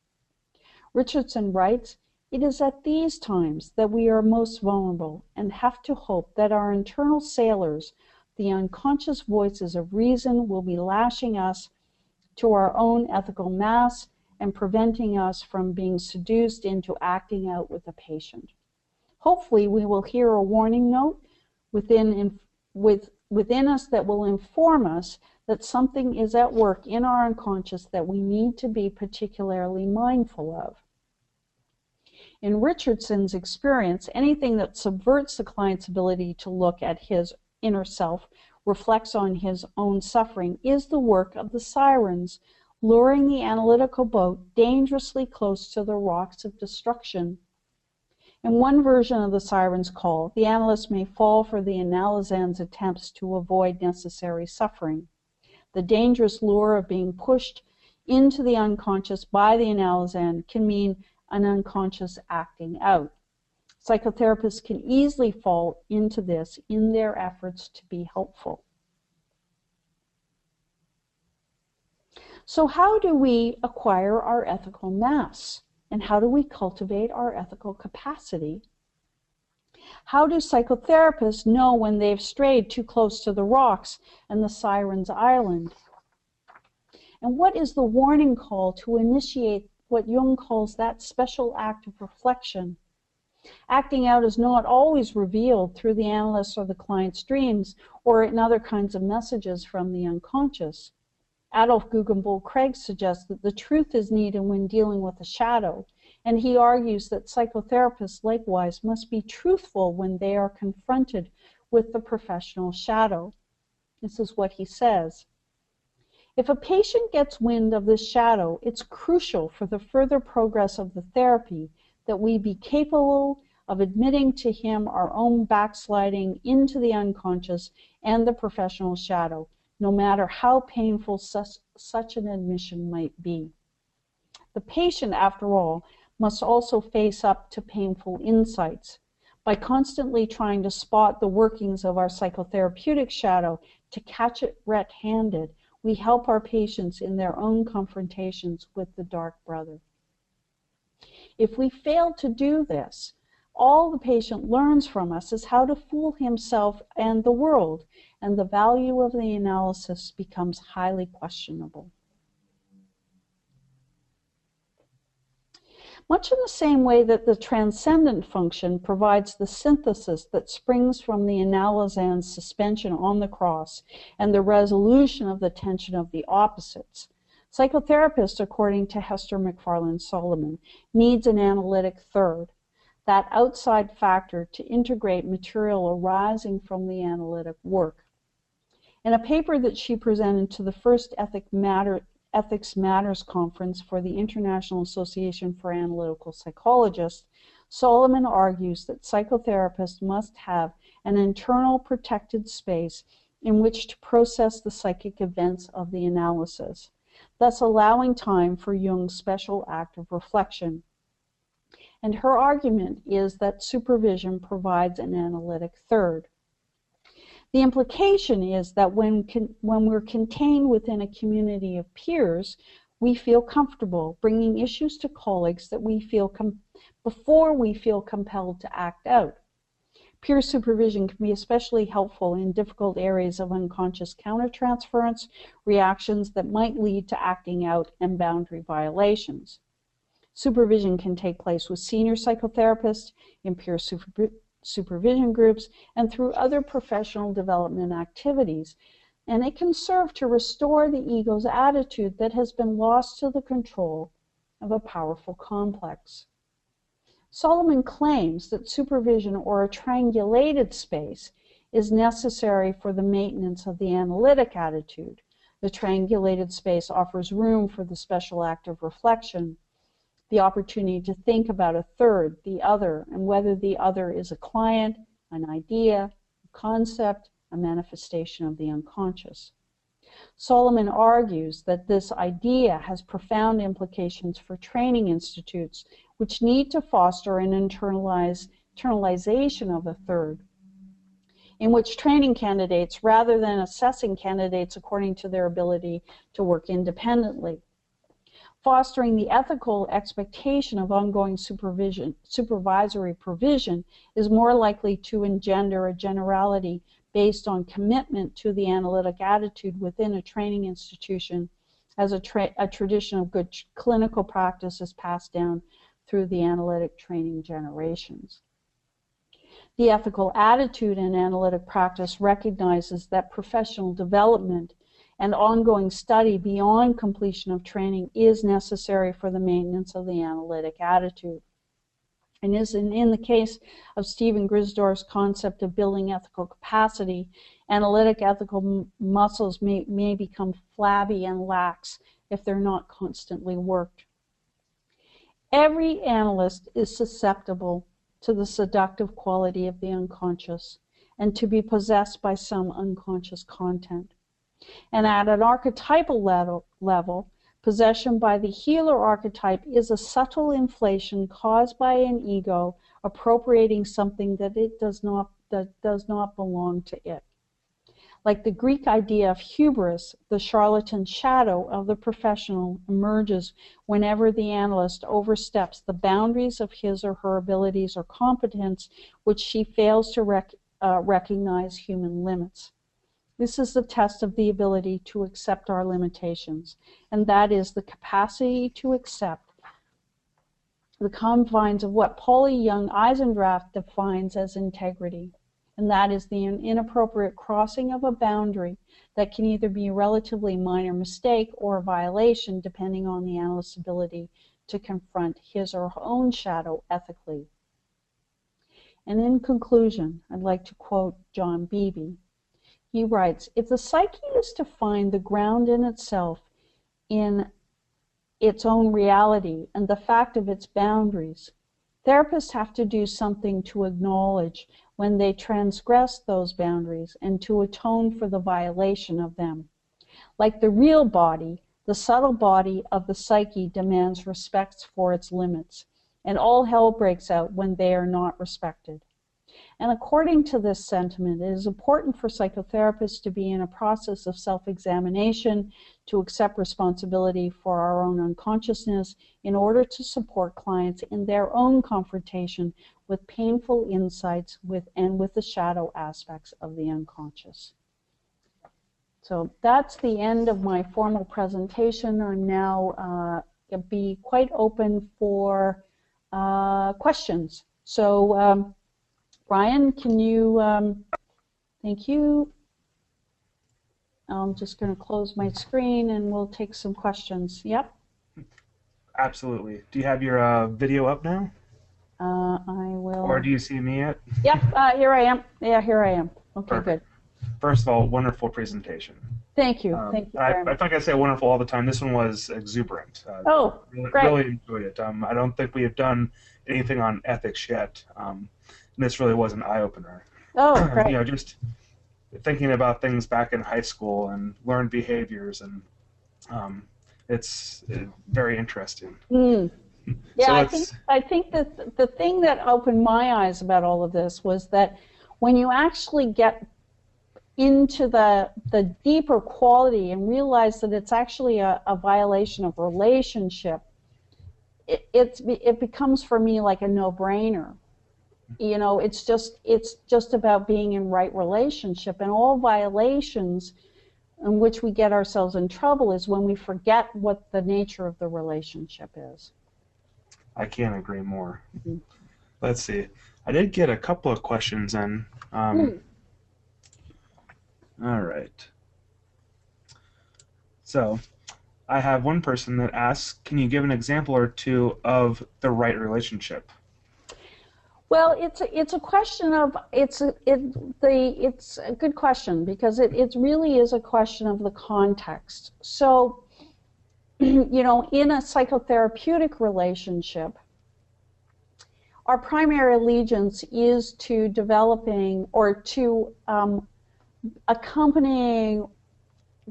Richardson writes, "It is at these times that we are most vulnerable and have to hope that our internal sailors, the unconscious voices of reason, will be lashing us to our own ethical mass and preventing us from being seduced into acting out with a patient. Hopefully, we will hear a warning note within us that will inform us that something is at work in our unconscious that we need to be particularly mindful of." In Richardson's experience, anything that subverts the client's ability to look at his inner self, reflects on his own suffering, is the work of the Sirens, luring the analytical boat dangerously close to the rocks of destruction. In one version of the Sirens' call, the analyst may fall for the analysan's attempts to avoid necessary suffering. The dangerous lure of being pushed into the unconscious by the analysan can mean an unconscious acting out. Psychotherapists can easily fall into this in their efforts to be helpful. So how do we acquire our ethical mass? And how do we cultivate our ethical capacity? How do psychotherapists know when they've strayed too close to the rocks and the Sirens' Island? And what is the warning call to initiate what Jung calls that special act of reflection? Acting out is not always revealed through the analyst's or the client's dreams or in other kinds of messages from the unconscious. Adolf Guggenbull Craig suggests that the truth is needed when dealing with a shadow, and he argues that psychotherapists likewise must be truthful when they are confronted with the professional shadow. This is what he says. If a patient gets wind of this shadow, it's crucial for the further progress of the therapy that we be capable of admitting to him our own backsliding into the unconscious and the professional shadow, no matter how painful such an admission might be. The patient, after all, must also face up to painful insights. By constantly trying to spot the workings of our psychotherapeutic shadow, to catch it red-handed, we help our patients in their own confrontations with the dark brother. If we fail to do this, all the patient learns from us is how to fool himself and the world, and the value of the analysis becomes highly questionable. Much in the same way that the transcendent function provides the synthesis that springs from the analysan's suspension on the cross and the resolution of the tension of the opposites, psychotherapists, according to Hester MacFarlane Solomon, needs an analytic third, that outside factor to integrate material arising from the analytic work. In a paper that she presented to the first Ethic Ethics Matters conference for the International Association for Analytical Psychologists, Solomon argues that psychotherapists must have an internal protected space in which to process the psychic events of the analysis, thus allowing time for Jung's special act of reflection. And her argument is that supervision provides an analytic third. The implication is that when we're contained within a community of peers, we feel comfortable bringing issues to colleagues that we feel before we feel compelled to act out. Peer supervision can be especially helpful in difficult areas of unconscious countertransference, reactions that might lead to acting out and boundary violations. Supervision can take place with senior psychotherapists, in peer supervision groups, and through other professional development activities, and it can serve to restore the ego's attitude that has been lost to the control of a powerful complex. Solomon claims that supervision, or a triangulated space, is necessary for the maintenance of the analytic attitude. The triangulated space offers room for the special act of reflection, the opportunity to think about a third, the other, and whether the other is a client, an idea, a concept, a manifestation of the unconscious. Solomon argues that this idea has profound implications for training institutes, which need to foster an internalization of a third, in which training candidates, rather than assessing candidates according to their ability to work independently, fostering the ethical expectation of ongoing supervisory provision is more likely to engender a generality based on commitment to the analytic attitude within a training institution, as a tradition of good clinical practice is passed down through the analytic training generations. The ethical attitude in analytic practice recognizes that professional development and ongoing study beyond completion of training is necessary for the maintenance of the analytic attitude. And as in the case of Stephen Grisdorf's concept of building ethical capacity, analytic ethical muscles may become flabby and lax if they're not constantly worked. Every analyst is susceptible to the seductive quality of the unconscious and to be possessed by some unconscious content. And at an archetypal level, possession by the healer archetype is a subtle inflation caused by an ego appropriating something that does not belong to it. Like the Greek idea of hubris, the charlatan shadow of the professional emerges whenever the analyst oversteps the boundaries of his or her abilities or competence, which she fails to recognize human limits. This is the test of the ability to accept our limitations, and that is the capacity to accept the confines of what Pauli Young-Eisendrath defines as integrity, and that is the inappropriate crossing of a boundary that can either be a relatively minor mistake or a violation, depending on the analyst's ability to confront his or her own shadow ethically. And in conclusion, I'd like to quote John Beebe. He writes, "If the psyche is to find the ground in itself, in its own reality and the fact of its boundaries, therapists have to do something to acknowledge when they transgress those boundaries and to atone for the violation of them. Like the real body, the subtle body of the psyche demands respect for its limits, and all hell breaks out when they are not respected." And according to this sentiment, it is important for psychotherapists to be in a process of self-examination, to accept responsibility for our own unconsciousness in order to support clients in their own confrontation with painful insights and with the shadow aspects of the unconscious. So that's the end of my formal presentation. I'm now be quite open for questions. So Brian, can you, thank you. I'm just going to close my screen and we'll take some questions. Yep. Absolutely. Do you have your video up now? I will. Or do you see me yet? Yep, here I am. Yeah, here I am. Okay, Perfect. good. First of all, wonderful presentation. Thank you. Thank you very I much. feel like I say wonderful all the time. This one was exuberant. Oh, great. Really enjoyed it. I don't think we have done anything on ethics yet. This really was an eye-opener. Oh, great. Just thinking about things back in high school and learned behaviors, and it's very interesting. Mm. Yeah, So I think let's. I think that the thing that opened my eyes about all of this was that when you actually get into the deeper quality and realize that it's actually a violation of relationship, it becomes for me like a no-brainer. It's just about being in right relationship, and all violations in which we get ourselves in trouble is when we forget what the nature of the relationship is. I can't agree more. Mhm. Let's see. I did get a couple of questions in. Hmm. All right. So I have one person that asks, can you give an example or two of the right relationship? Well, it's a question of it's a good question because it really is a question of the context. So, in a psychotherapeutic relationship, our primary allegiance is to developing or to accompanying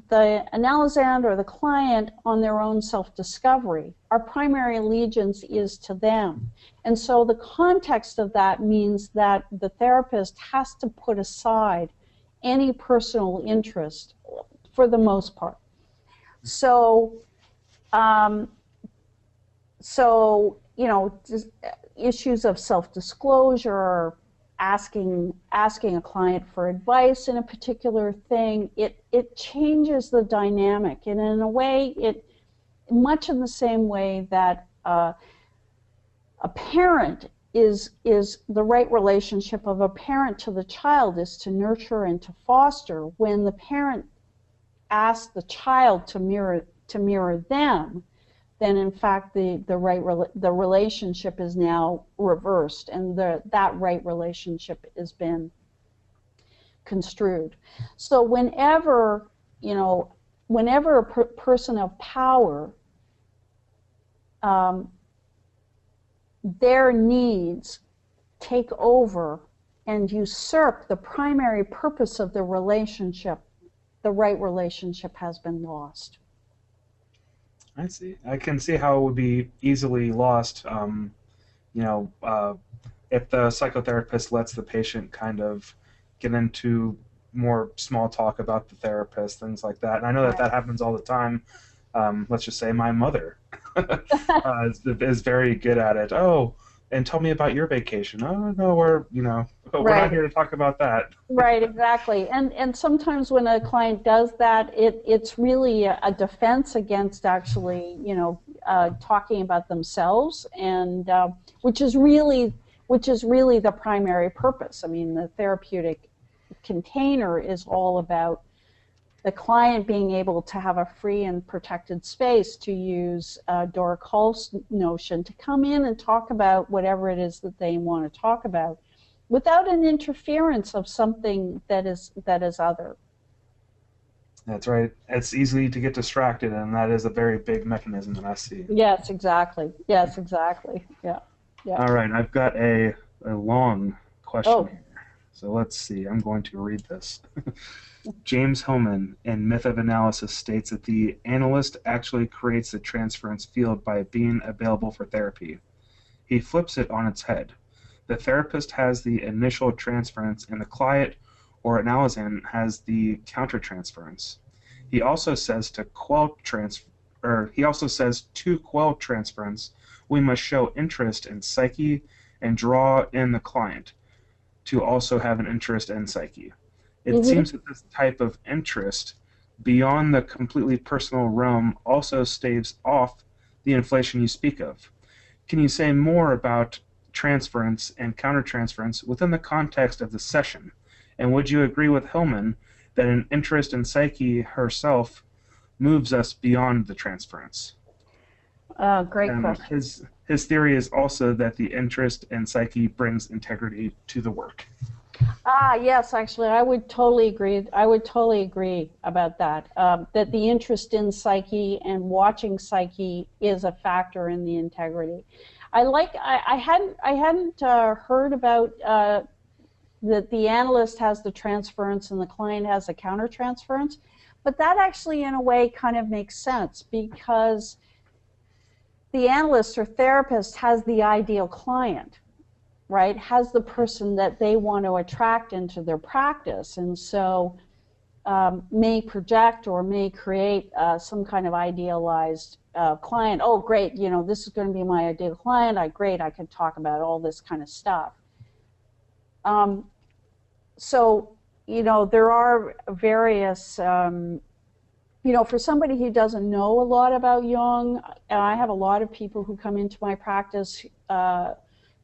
the analysand or the client on their own self-discovery. Our primary allegiance is to them. And so the context of that means that the therapist has to put aside any personal interest for the most part. So, um, just issues of self-disclosure, asking a client for advice in a particular thing, it changes the dynamic, and in a way, much in the same way that a parent is the right relationship of a parent to the child is to nurture and to foster. When the parent asks the child to mirror them, then in fact the relationship is now reversed, and that right relationship has been construed. So whenever a person of power, um, their needs take over and usurp the primary purpose of the relationship, the right relationship has been lost. I see. I can see how it would be easily lost. You know, if the psychotherapist lets the patient kind of get into more small talk about the therapist, things like that. And I know that Right. that happens all the time. Let's just say my mother is very good at it. Oh, and tell me about your vacation. Oh, no, we're not Right. here to talk about that. Right, exactly. And sometimes when a client does that, it's really a defense against actually, talking about themselves, and which is really the primary purpose. I mean, the therapeutic container is all about the client being able to have a free and protected space, to use Dora Kull's notion, to come in and talk about whatever it is that they want to talk about without an interference of something that is other. That's right. It's easy to get distracted, and that is a very big mechanism that I see. Yes, exactly. Yes, exactly. Yeah. Yeah. All right, I've got a long question Oh, here. So let's see. I'm going to read this. James Hillman, in Myth of Analysis, states that the analyst actually creates the transference field by being available for therapy. He flips it on its head. The therapist has the initial transference, and the client or analysand has the countertransference. He also says to quell transference, we must show interest in psyche and draw in the client to also have an interest in psyche. It hmm. seems that this type of interest beyond the completely personal realm also staves off the inflation you speak of. Can you say more about transference and countertransference within the context of the session? And would you agree with Hillman that an interest in psyche herself moves us beyond the transference? Great question. His theory is also that the interest in psyche brings integrity to the work. Yes, actually, I would totally agree. I would totally agree about that. That the interest in psyche and watching psyche is a factor in the integrity. I hadn't heard about that the analyst has the transference and the client has the countertransference, but that actually, in a way, kind of makes sense because the analyst or therapist has the ideal client, right? Has the person that they want to attract into their practice, and so may project or may create some kind of idealized client. Oh, great! This is going to be my ideal client. Great! I can talk about all this kind of stuff. Um, so there are various. For somebody who doesn't know a lot about Jung, I have a lot of people who come into my practice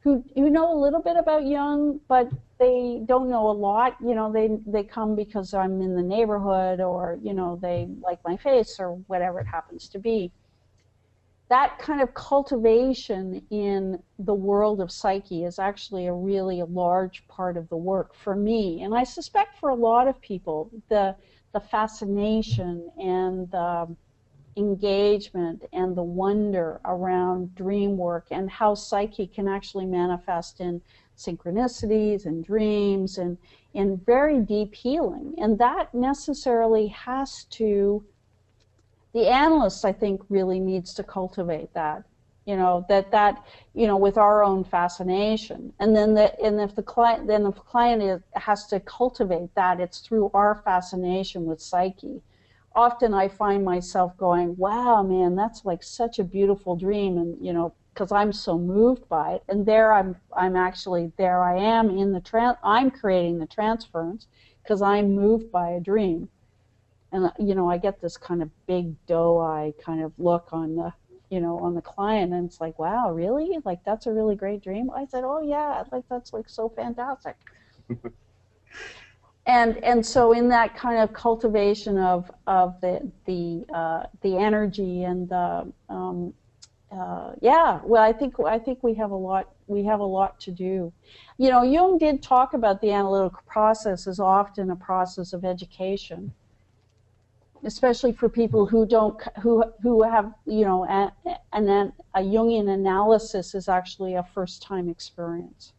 who know a little bit about Jung, but they don't know a lot. They come because I'm in the neighborhood, or they like my face, or whatever it happens to be. That kind of cultivation in the world of psyche is actually a really large part of the work for me, and I suspect for a lot of people. The fascination and the engagement and the wonder around dream work and how psyche can actually manifest in synchronicities and dreams and in very deep healing. And that necessarily has to, the analyst, I think, really needs to cultivate that. With our own fascination, and if the client has to cultivate that, it's through our fascination with psyche. Often I find myself going, wow, man, that's like such a beautiful dream, and because I'm so moved by it, and there I'm actually, there I am in I'm creating the transference because I'm moved by a dream. And I get this kind of big doe-eye kind of look on the client, and it's like, wow, really? Like, that's a really great dream? I said, oh yeah, like that's like so fantastic. And so in that kind of cultivation of the energy and the yeah, well, I think we have a lot to do. Jung did talk about the analytical process as often a process of education, especially for people who have a Jungian analysis is actually a first time experience.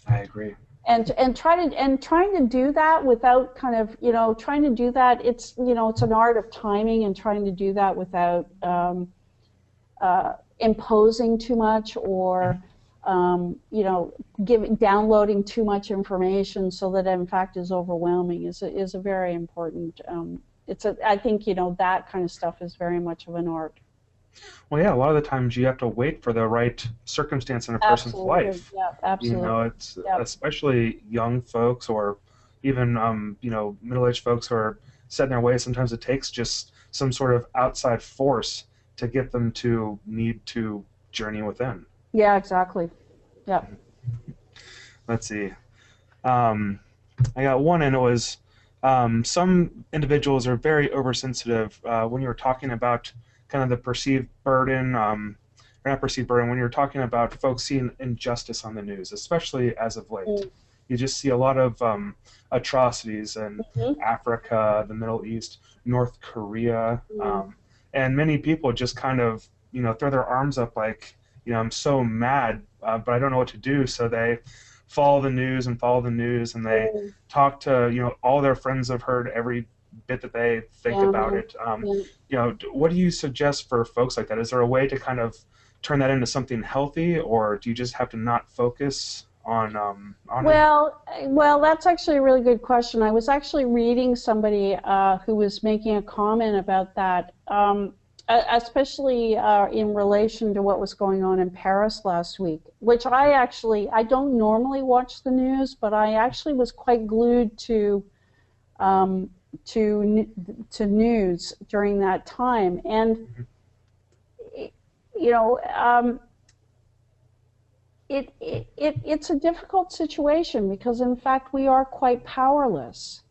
I agree. And trying to do that without kind of trying to do that, it's an art of timing, and trying to do that without imposing too much, or downloading too much information so that in fact is overwhelming is a very important. I think that kind of stuff is very much of an art. Well, yeah, a lot of the times you have to wait for the right circumstance in a person's Absolutely, life. yeah, absolutely, It's yeah, especially young folks, or even middle-aged folks who are set in their ways. Sometimes it takes just some sort of outside force to get them to need to journey within. yeah, exactly, yeah. Let's see. Um, I got one, and it was some individuals are very oversensitive when you were talking about kind of the perceived burden, or not perceived burden, when you're talking about folks seeing injustice on the news, especially as of late. Mm. You just see a lot of atrocities in Mhm. Africa, the Middle East, North Korea, Mm. and many people just kind of, throw their arms up like, I'm so mad, but I don't know what to do. So they follow the news and follow the news, and they Mm. talk to, all their friends have heard every bit that they think Yeah, about it. yeah. What do you suggest for folks like that? Is there a way to kind of turn that into something healthy, or do you just have to not focus on it? Well, that's actually a really good question. I was actually reading somebody who was making a comment about that, especially in relation to what was going on in Paris last week, which I don't normally watch the news, but I actually was quite glued um, to news during that time. And you know, it's a difficult situation because in fact we are quite powerless,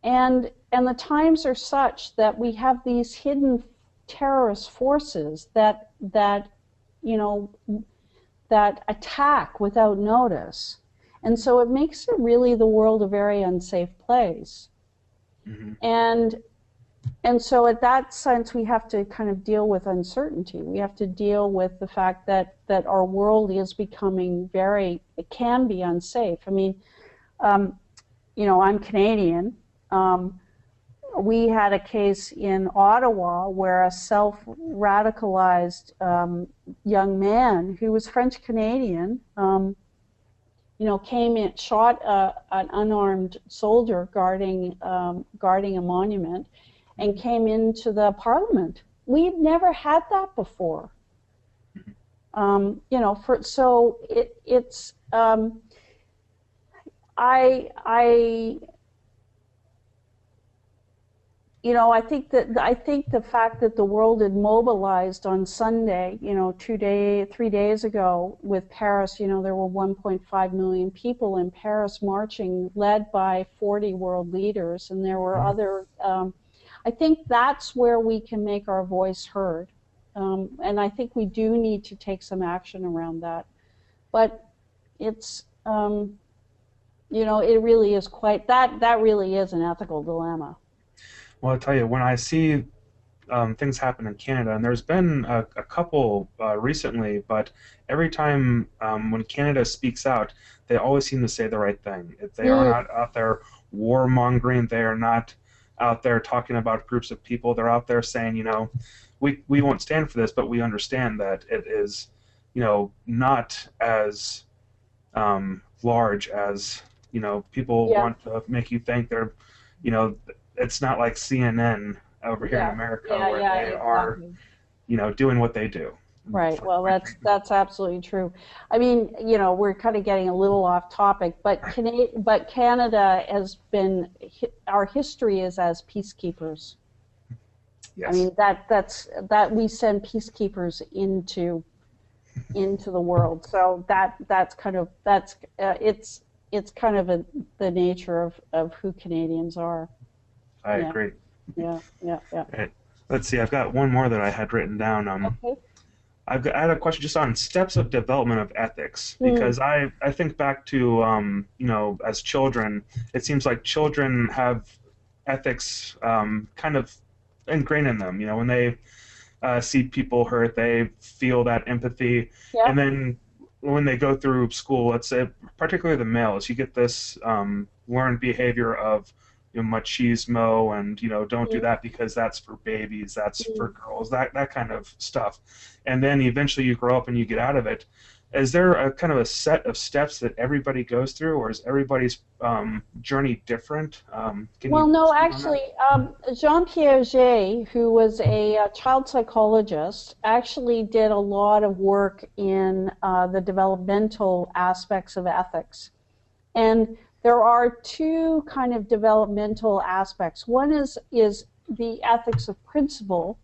and the times are such that we have these hidden terrorist forces that you know that attack without notice. And so it makes it really the world a very unsafe place. Hmm. And and so in that sense, we have to kind of deal with uncertainty. We have to deal with the fact that our world is becoming it can be unsafe. I mean, um, I'm Canadian. Um, we had a case in Ottawa where a self-radicalized young man who was French Canadian, came in, shot an unarmed soldier guarding a monument, and came into the Parliament. We've never had that before. It's I I think the fact that the world had mobilized on Sunday, 3 days ago with Paris, there were 1.5 million people in Paris marching, led by 40 world leaders, and there were other. I think that's where we can make our voice heard, and I think we do need to take some action around that. But it's, it really is quite that. That really is an ethical dilemma. Well, I'll tell you, when I see things happen in Canada, and there's been a couple recently, but every time when Canada speaks out, they always seem to say the right thing. They are Mm, not out there warmongering. They are not out there talking about groups of people. They're out there saying, we won't stand for this, but we understand that it is, not as large as, people yeah, want to make you think they're, you know, it's not like CNN over here in yeah, America yeah, where yeah, they are, exactly. doing what they do. Right. For Well, the country. that's absolutely true. I mean, we're kind of getting a little off topic, but Canada has been our history is as peacekeepers. I Yes, mean, that we send peacekeepers into the world. So it's kind of the nature of who Canadians are. I Yeah, agree. yeah, yeah, yeah. Right. Let's see. I've got one more that I had written down. Okay. I had a question just on steps of development of ethics Mm, because I think back to as children, it seems like children have ethics kind of ingrained in them. When they see people hurt, they feel that empathy, yeah. and then when they go through school, let's say particularly the males, you get this learned behavior of machismo and don't do Mm, that because that's for babies, that's for mm. girls, that kind of stuff, and then eventually you grow up and you get out of it. Is there a kind of a set of steps that everybody goes through, or is everybody's journey different? Can Well, you no, speak on that? actually, Jean Piaget, who was a child psychologist, actually did a lot of work in the developmental aspects of ethics. And there are two kind of developmental aspects. One is the ethics of principle,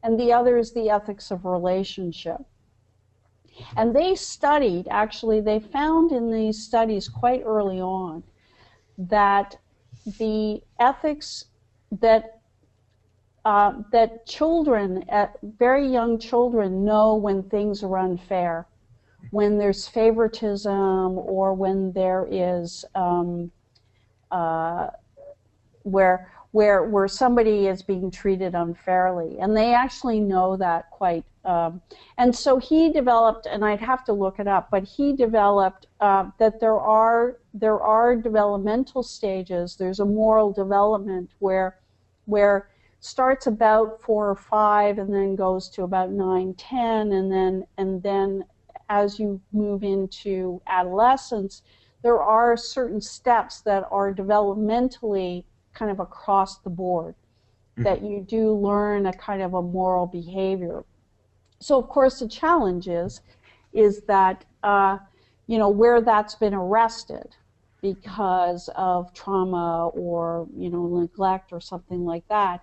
and the other is the ethics of relationship. And they found in these studies quite early on that the ethics that that children, very young children, know when things are unfair, when there's favoritism, or when there is uh, where somebody is being treated unfairly, and they actually know that quite. And so he developed, and I'd have to look it up, but he developed that there are developmental stages. There's a moral development where starts about 4 or 5, and then goes to about 9, 10, and then as you move into adolescence, there are certain steps that are developmentally kind of across the board Mhm. that you do learn a kind of a moral behavior. So of course the challenge is that where that's been arrested because of trauma or neglect or something like that.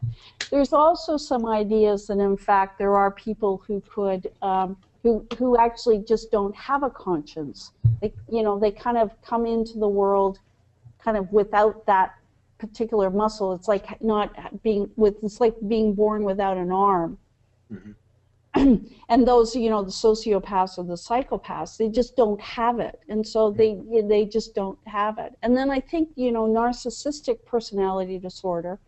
There's also some ideas that in fact there are people who could who actually just don't have a conscience. They kind of come into the world kind of without that particular muscle. It's like not being with. It's like being born without an arm. Mhm. and those, the sociopaths or the psychopaths, they just don't have it, and so they just don't have it. And then I think, narcissistic personality disorder,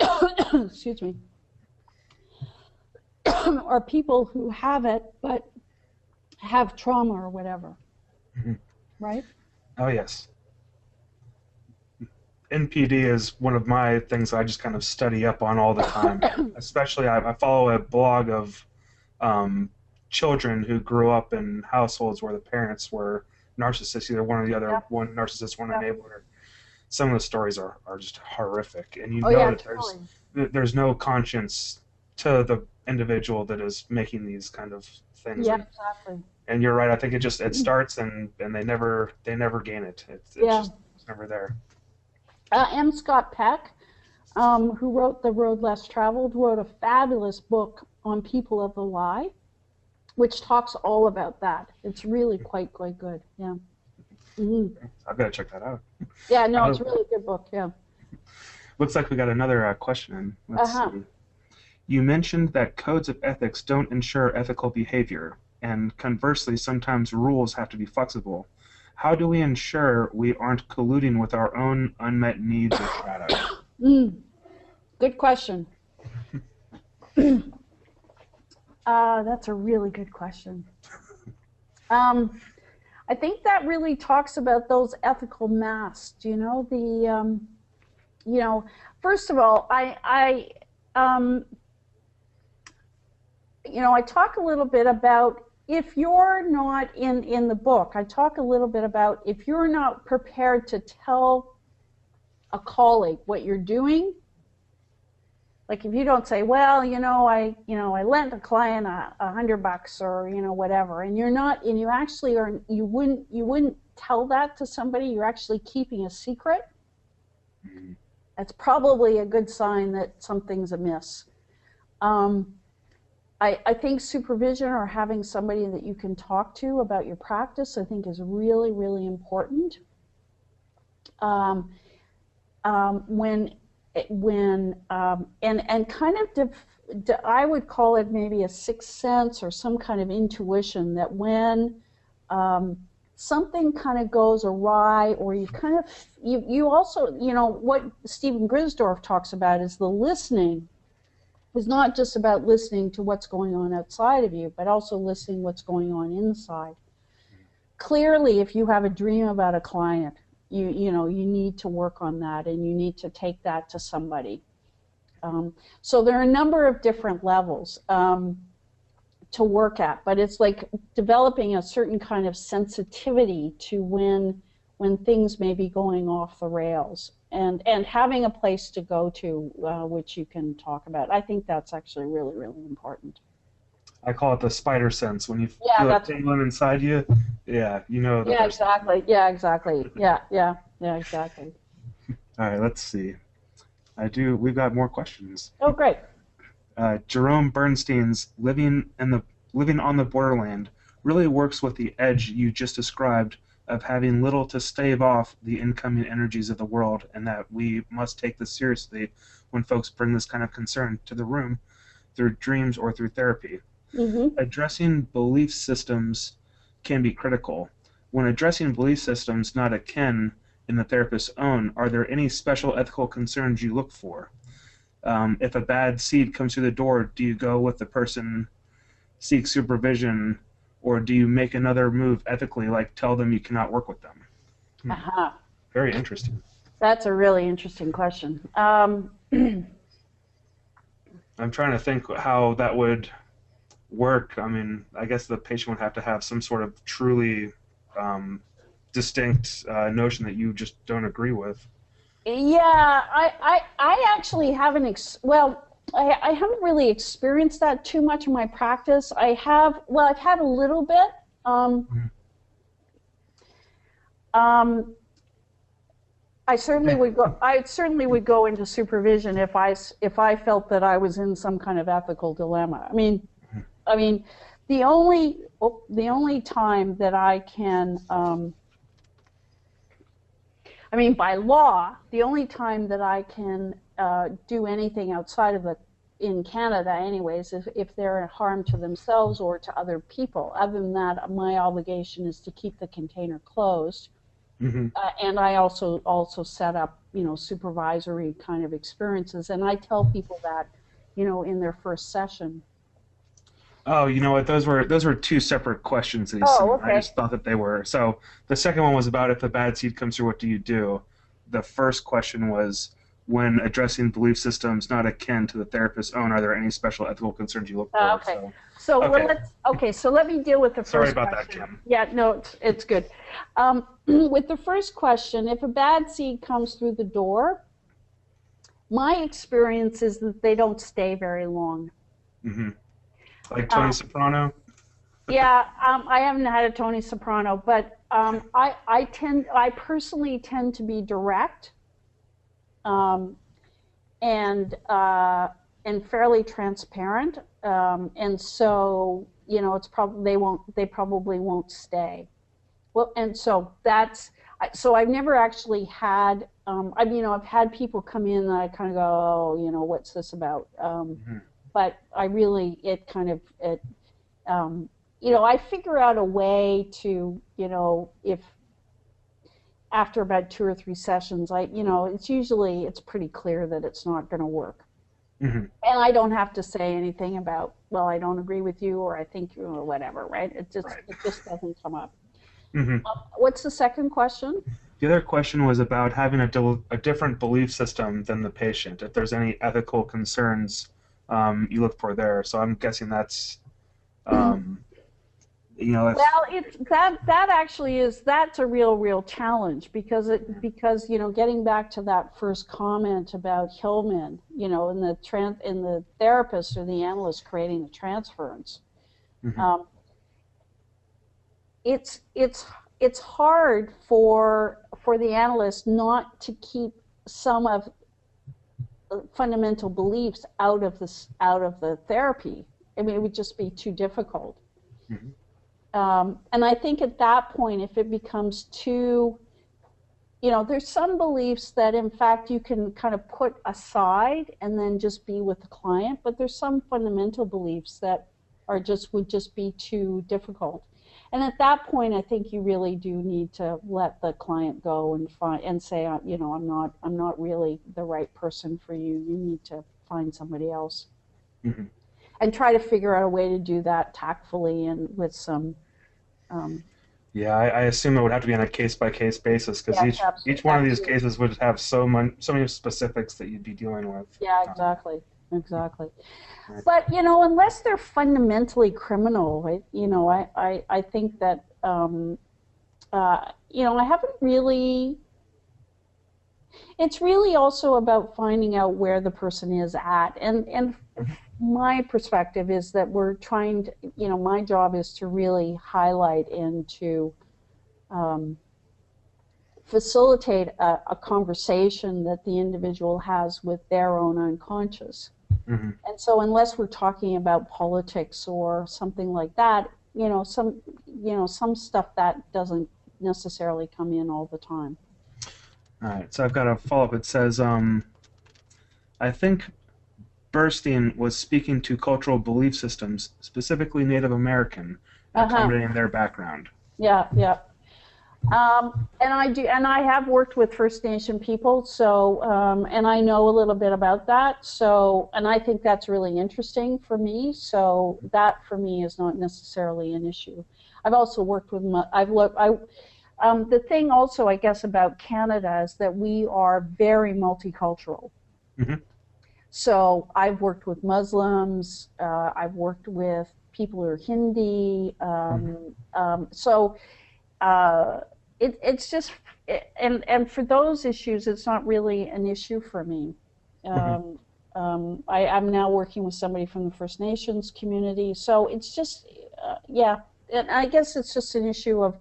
excuse me, are people who have it but have trauma or whatever, right? Oh, yes. NPD is one of my things I just kind of study up on all the time. Especially, I follow a blog of children who grew up in households where the parents were narcissists, either one or the other, one narcissist, one enabler. Some of the stories are just horrific, and that Totally. there's no conscience to the individual that is making these kind of things. Yeah, exactly. And you're right. I think it starts and they never gain it. It's never there. M. Scott Peck, who wrote The Road Less Traveled, wrote a fabulous book on People of the Lie, which talks all about that. It's really quite good. Yeah. I've got to check that out. Yeah, no, it's a really good book. Yeah. Looks like we got another question in. Let's see. You mentioned that codes of ethics don't ensure ethical behavior, and conversely, sometimes rules have to be flexible. How do we ensure we aren't colluding with our own unmet needs or shadows? Good question. That's a really good question. I think that really talks about those ethical masks. First of all, I talk a little bit about, if you're not in the book, I talk a little bit about if you're not prepared to tell a colleague what you're doing. Like if you don't say, well, I lent a client $100 or whatever, and you're not, and you actually are, you wouldn't tell that to somebody. You're actually keeping a secret. That's probably a good sign that something's amiss. I think supervision, or having somebody that you can talk to about your practice, I think is really, really important. And kind of, I would call it maybe a sixth sense or some kind of intuition that when something kind of goes awry, or you also, what Stephen Grisdorf talks about is the listening. Is not just about listening to what's going on outside of you, but also listening what's going on inside. Clearly, if you have a dream about a client, you need to work on that, and you need to take that to somebody. So there are a number of different levels to work at, but it's like developing a certain kind of sensitivity to when things may be going off the rails. And having a place to go to, which you can talk about. I think that's actually really, really important. I call it the spider sense. When you feel it tingling inside you, that exactly. Yeah, exactly. Yeah, exactly. All right, let's see. We've got more questions. Oh, great. Jerome Bernstein's Living on the Borderland really works with the edge you just described of having little to stave off the incoming energies of the world, and that we must take this seriously when folks bring this kind of concern to the room through dreams or through therapy. Addressing belief systems can be critical. When addressing belief systems not akin in the therapist's own, are there any special ethical concerns you look for? If a bad seed comes through the door, do you go with the person, seek supervision, or do you make another move ethically, like tell them you cannot work with them? Very interesting. That's a really interesting question. I'm trying to think how that would work. I mean, I guess the patient would have to have some sort of truly distinct notion that you just don't agree with. Yeah, I actually haven't, I haven't really experienced that too much in my practice. I've had a little bit. I certainly would go into supervision if I felt that I was in some kind of ethical dilemma. I mean, the only time that I can, by law, the only time that I can do anything outside of the in Canada anyways, if they're a harm to themselves or to other people. Other than that, my obligation is to keep the container closed. Hmm. And I also set up, supervisory kind of experiences, and I tell people that, in their first session. Oh, you know what? Those were two separate questions that he sent. Oh, I okay. just thought that they were. So the second one was about if a bad seed comes through, what do you do? The first question was when addressing belief systems not akin to the therapist's own, are there any special ethical concerns you look for? Okay. So, So okay. so let me deal with the Sorry first about that, question. Kim. Yeah, no, it's good. With the first question, if a bad seed comes through the door, my experience is that they don't stay very long. Hmm. Like Tony Um, Soprano. yeah, I haven't had a Tony Soprano, but I personally tend to be direct, um, and fairly transparent, and so it's probably they probably won't stay. Well, and so so I've never actually had, I've had people come in and I kind of go, oh, what's this about? Hmm. But I really, it kind of, um, I figure out a way to, if after about 2 or 3 sessions, it's pretty clear that it's not going to work. Hmm. And I don't have to say anything about, well, I don't agree with you, or I think you, or whatever, right? Right. It just doesn't come up. Hmm. What's the second question? The other question was about having a different belief system than the patient. If there's any ethical concerns you look for there. So I'm guessing that's, um, if. Well, it's that actually that's a real challenge, because getting back to that first comment about Hillman, in the therapist or the analyst creating the transference. Hmm. um, it's hard for the analyst not to keep some of fundamental beliefs out of the therapy. I mean, it would just be too difficult. Hmm. And I think at that point, if it becomes too, there's some beliefs that in fact you can kind of put aside and then just be with the client, but there's some fundamental beliefs that would just be too difficult. And at that point, I think you really do need to let the client go and say, I'm not really the right person for you. You need to find somebody else, Hmm. and try to figure out a way to do that tactfully and with some. Um, Yeah, I assume it would have to be on a case by case basis because yes, each one of these absolutely. cases would have so many specifics that you'd be dealing with. Yeah, Um, exactly. Exactly. right. But, unless they're fundamentally criminal, right? I think that, I haven't really, it's really also about finding out where the person is at. And Mhm. my perspective is that we're trying to, my job is to really highlight and to, um, facilitate a conversation that the individual has with their own unconscious. Mhm. And so unless we're talking about politics or something like that, some stuff that doesn't necessarily come in all the time. All right, so I've got a follow up. It says, I think Burstein was speaking to cultural belief systems, specifically Native American, Uh-huh. accommodating their background. Yeah, yeah. And I have worked with First Nation people, so, and I know a little bit about that. So, and I think that's really interesting for me. So that for me is not necessarily an issue. I've also worked with, I've looked, the thing also, I guess, about Canada is that we are very multicultural. Hmm. So I've worked with Muslims, I've worked with people who are Hindi. Hmm. So uh, it's just, and for those issues, it's not really an issue for me. Hmm. Um, I'm now working with somebody from the First Nations community, so it's just, yeah, and I guess it's just an issue of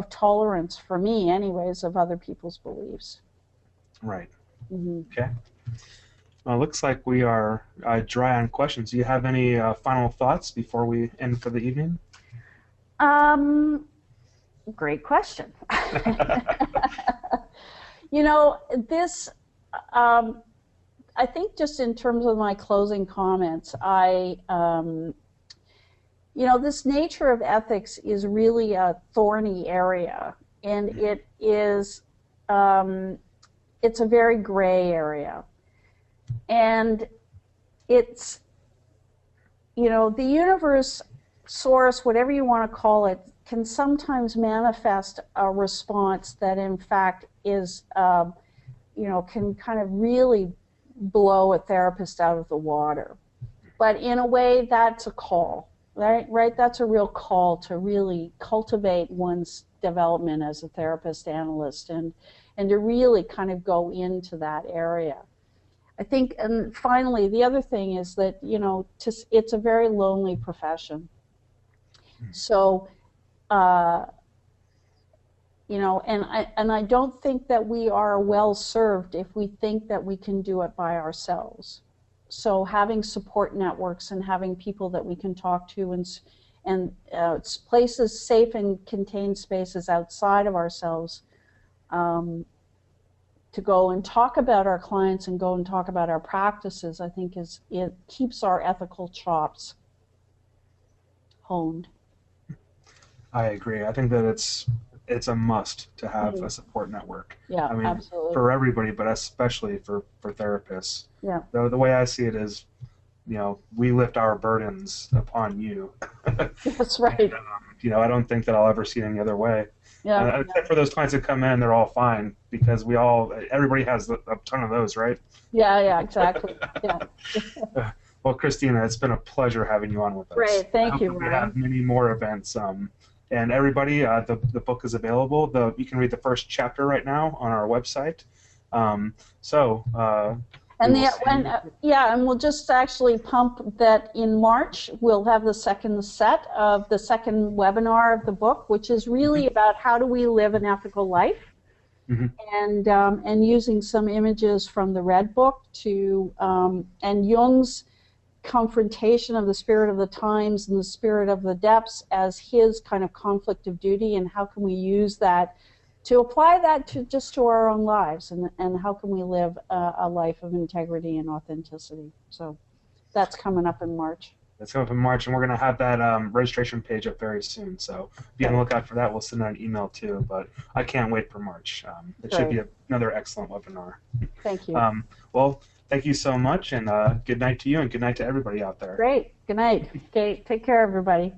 tolerance for me, anyways, of other people's beliefs. Right. Hmm. Okay. Well, it looks like we are dry on questions. Do you have any final thoughts before we end for the evening? Um, Great question. This, um, I think just in terms of my closing comments, this nature of ethics is really a thorny area, and it's a very gray area, and it's the universe, source, whatever you want to call it, can sometimes manifest a response that in fact is can kind of really blow a therapist out of the water. But in a way, that's a call, right? That's a real call to really cultivate one's development as a therapist analyst, and to really kind of go into that area. I think, and finally, the other thing is that, it's a very lonely profession. So, and I don't think that we are well served if we think that we can do it by ourselves. So having support networks and having people that we can talk to, and places, safe and contained spaces outside of ourselves, to go and talk about our clients and go and talk about our practices, I think it keeps our ethical chops honed. I agree. I think that it's a must to have a support network. Yeah, I mean, absolutely. for everybody, but especially for therapists. Yeah. The way I see it is, we lift our burdens upon you. That's right. And, I don't think that I'll ever see it any other way. Yeah. Except for those clients that come in, they're all fine because everybody has a ton of those, right? Yeah, exactly. Yeah. Well, Christina, it's been a pleasure having you on with us. Great, thank you, We Ryan. have many more events. And everybody, the book is available. You can read the first chapter right now on our website. And we'll just actually pump that in March. We'll have the second set of the second webinar of the book, which is really about how do we live an ethical life, and using some images from the Red Book and Jung's confrontation of the spirit of the times and the spirit of the depths as his kind of conflict of duty, and how can we use that to apply that to our own lives, and how can we live a life of integrity and authenticity. So that's coming up in March. That's coming up in March, and we're going to have that registration page up very soon. So be on the lookout for that. We'll send out an email too, but I can't wait for March. It should be another excellent webinar. Thank you. Well, thank you so much, and good night to you, and good night to everybody out there. Great. Good night. Okay, take care, everybody.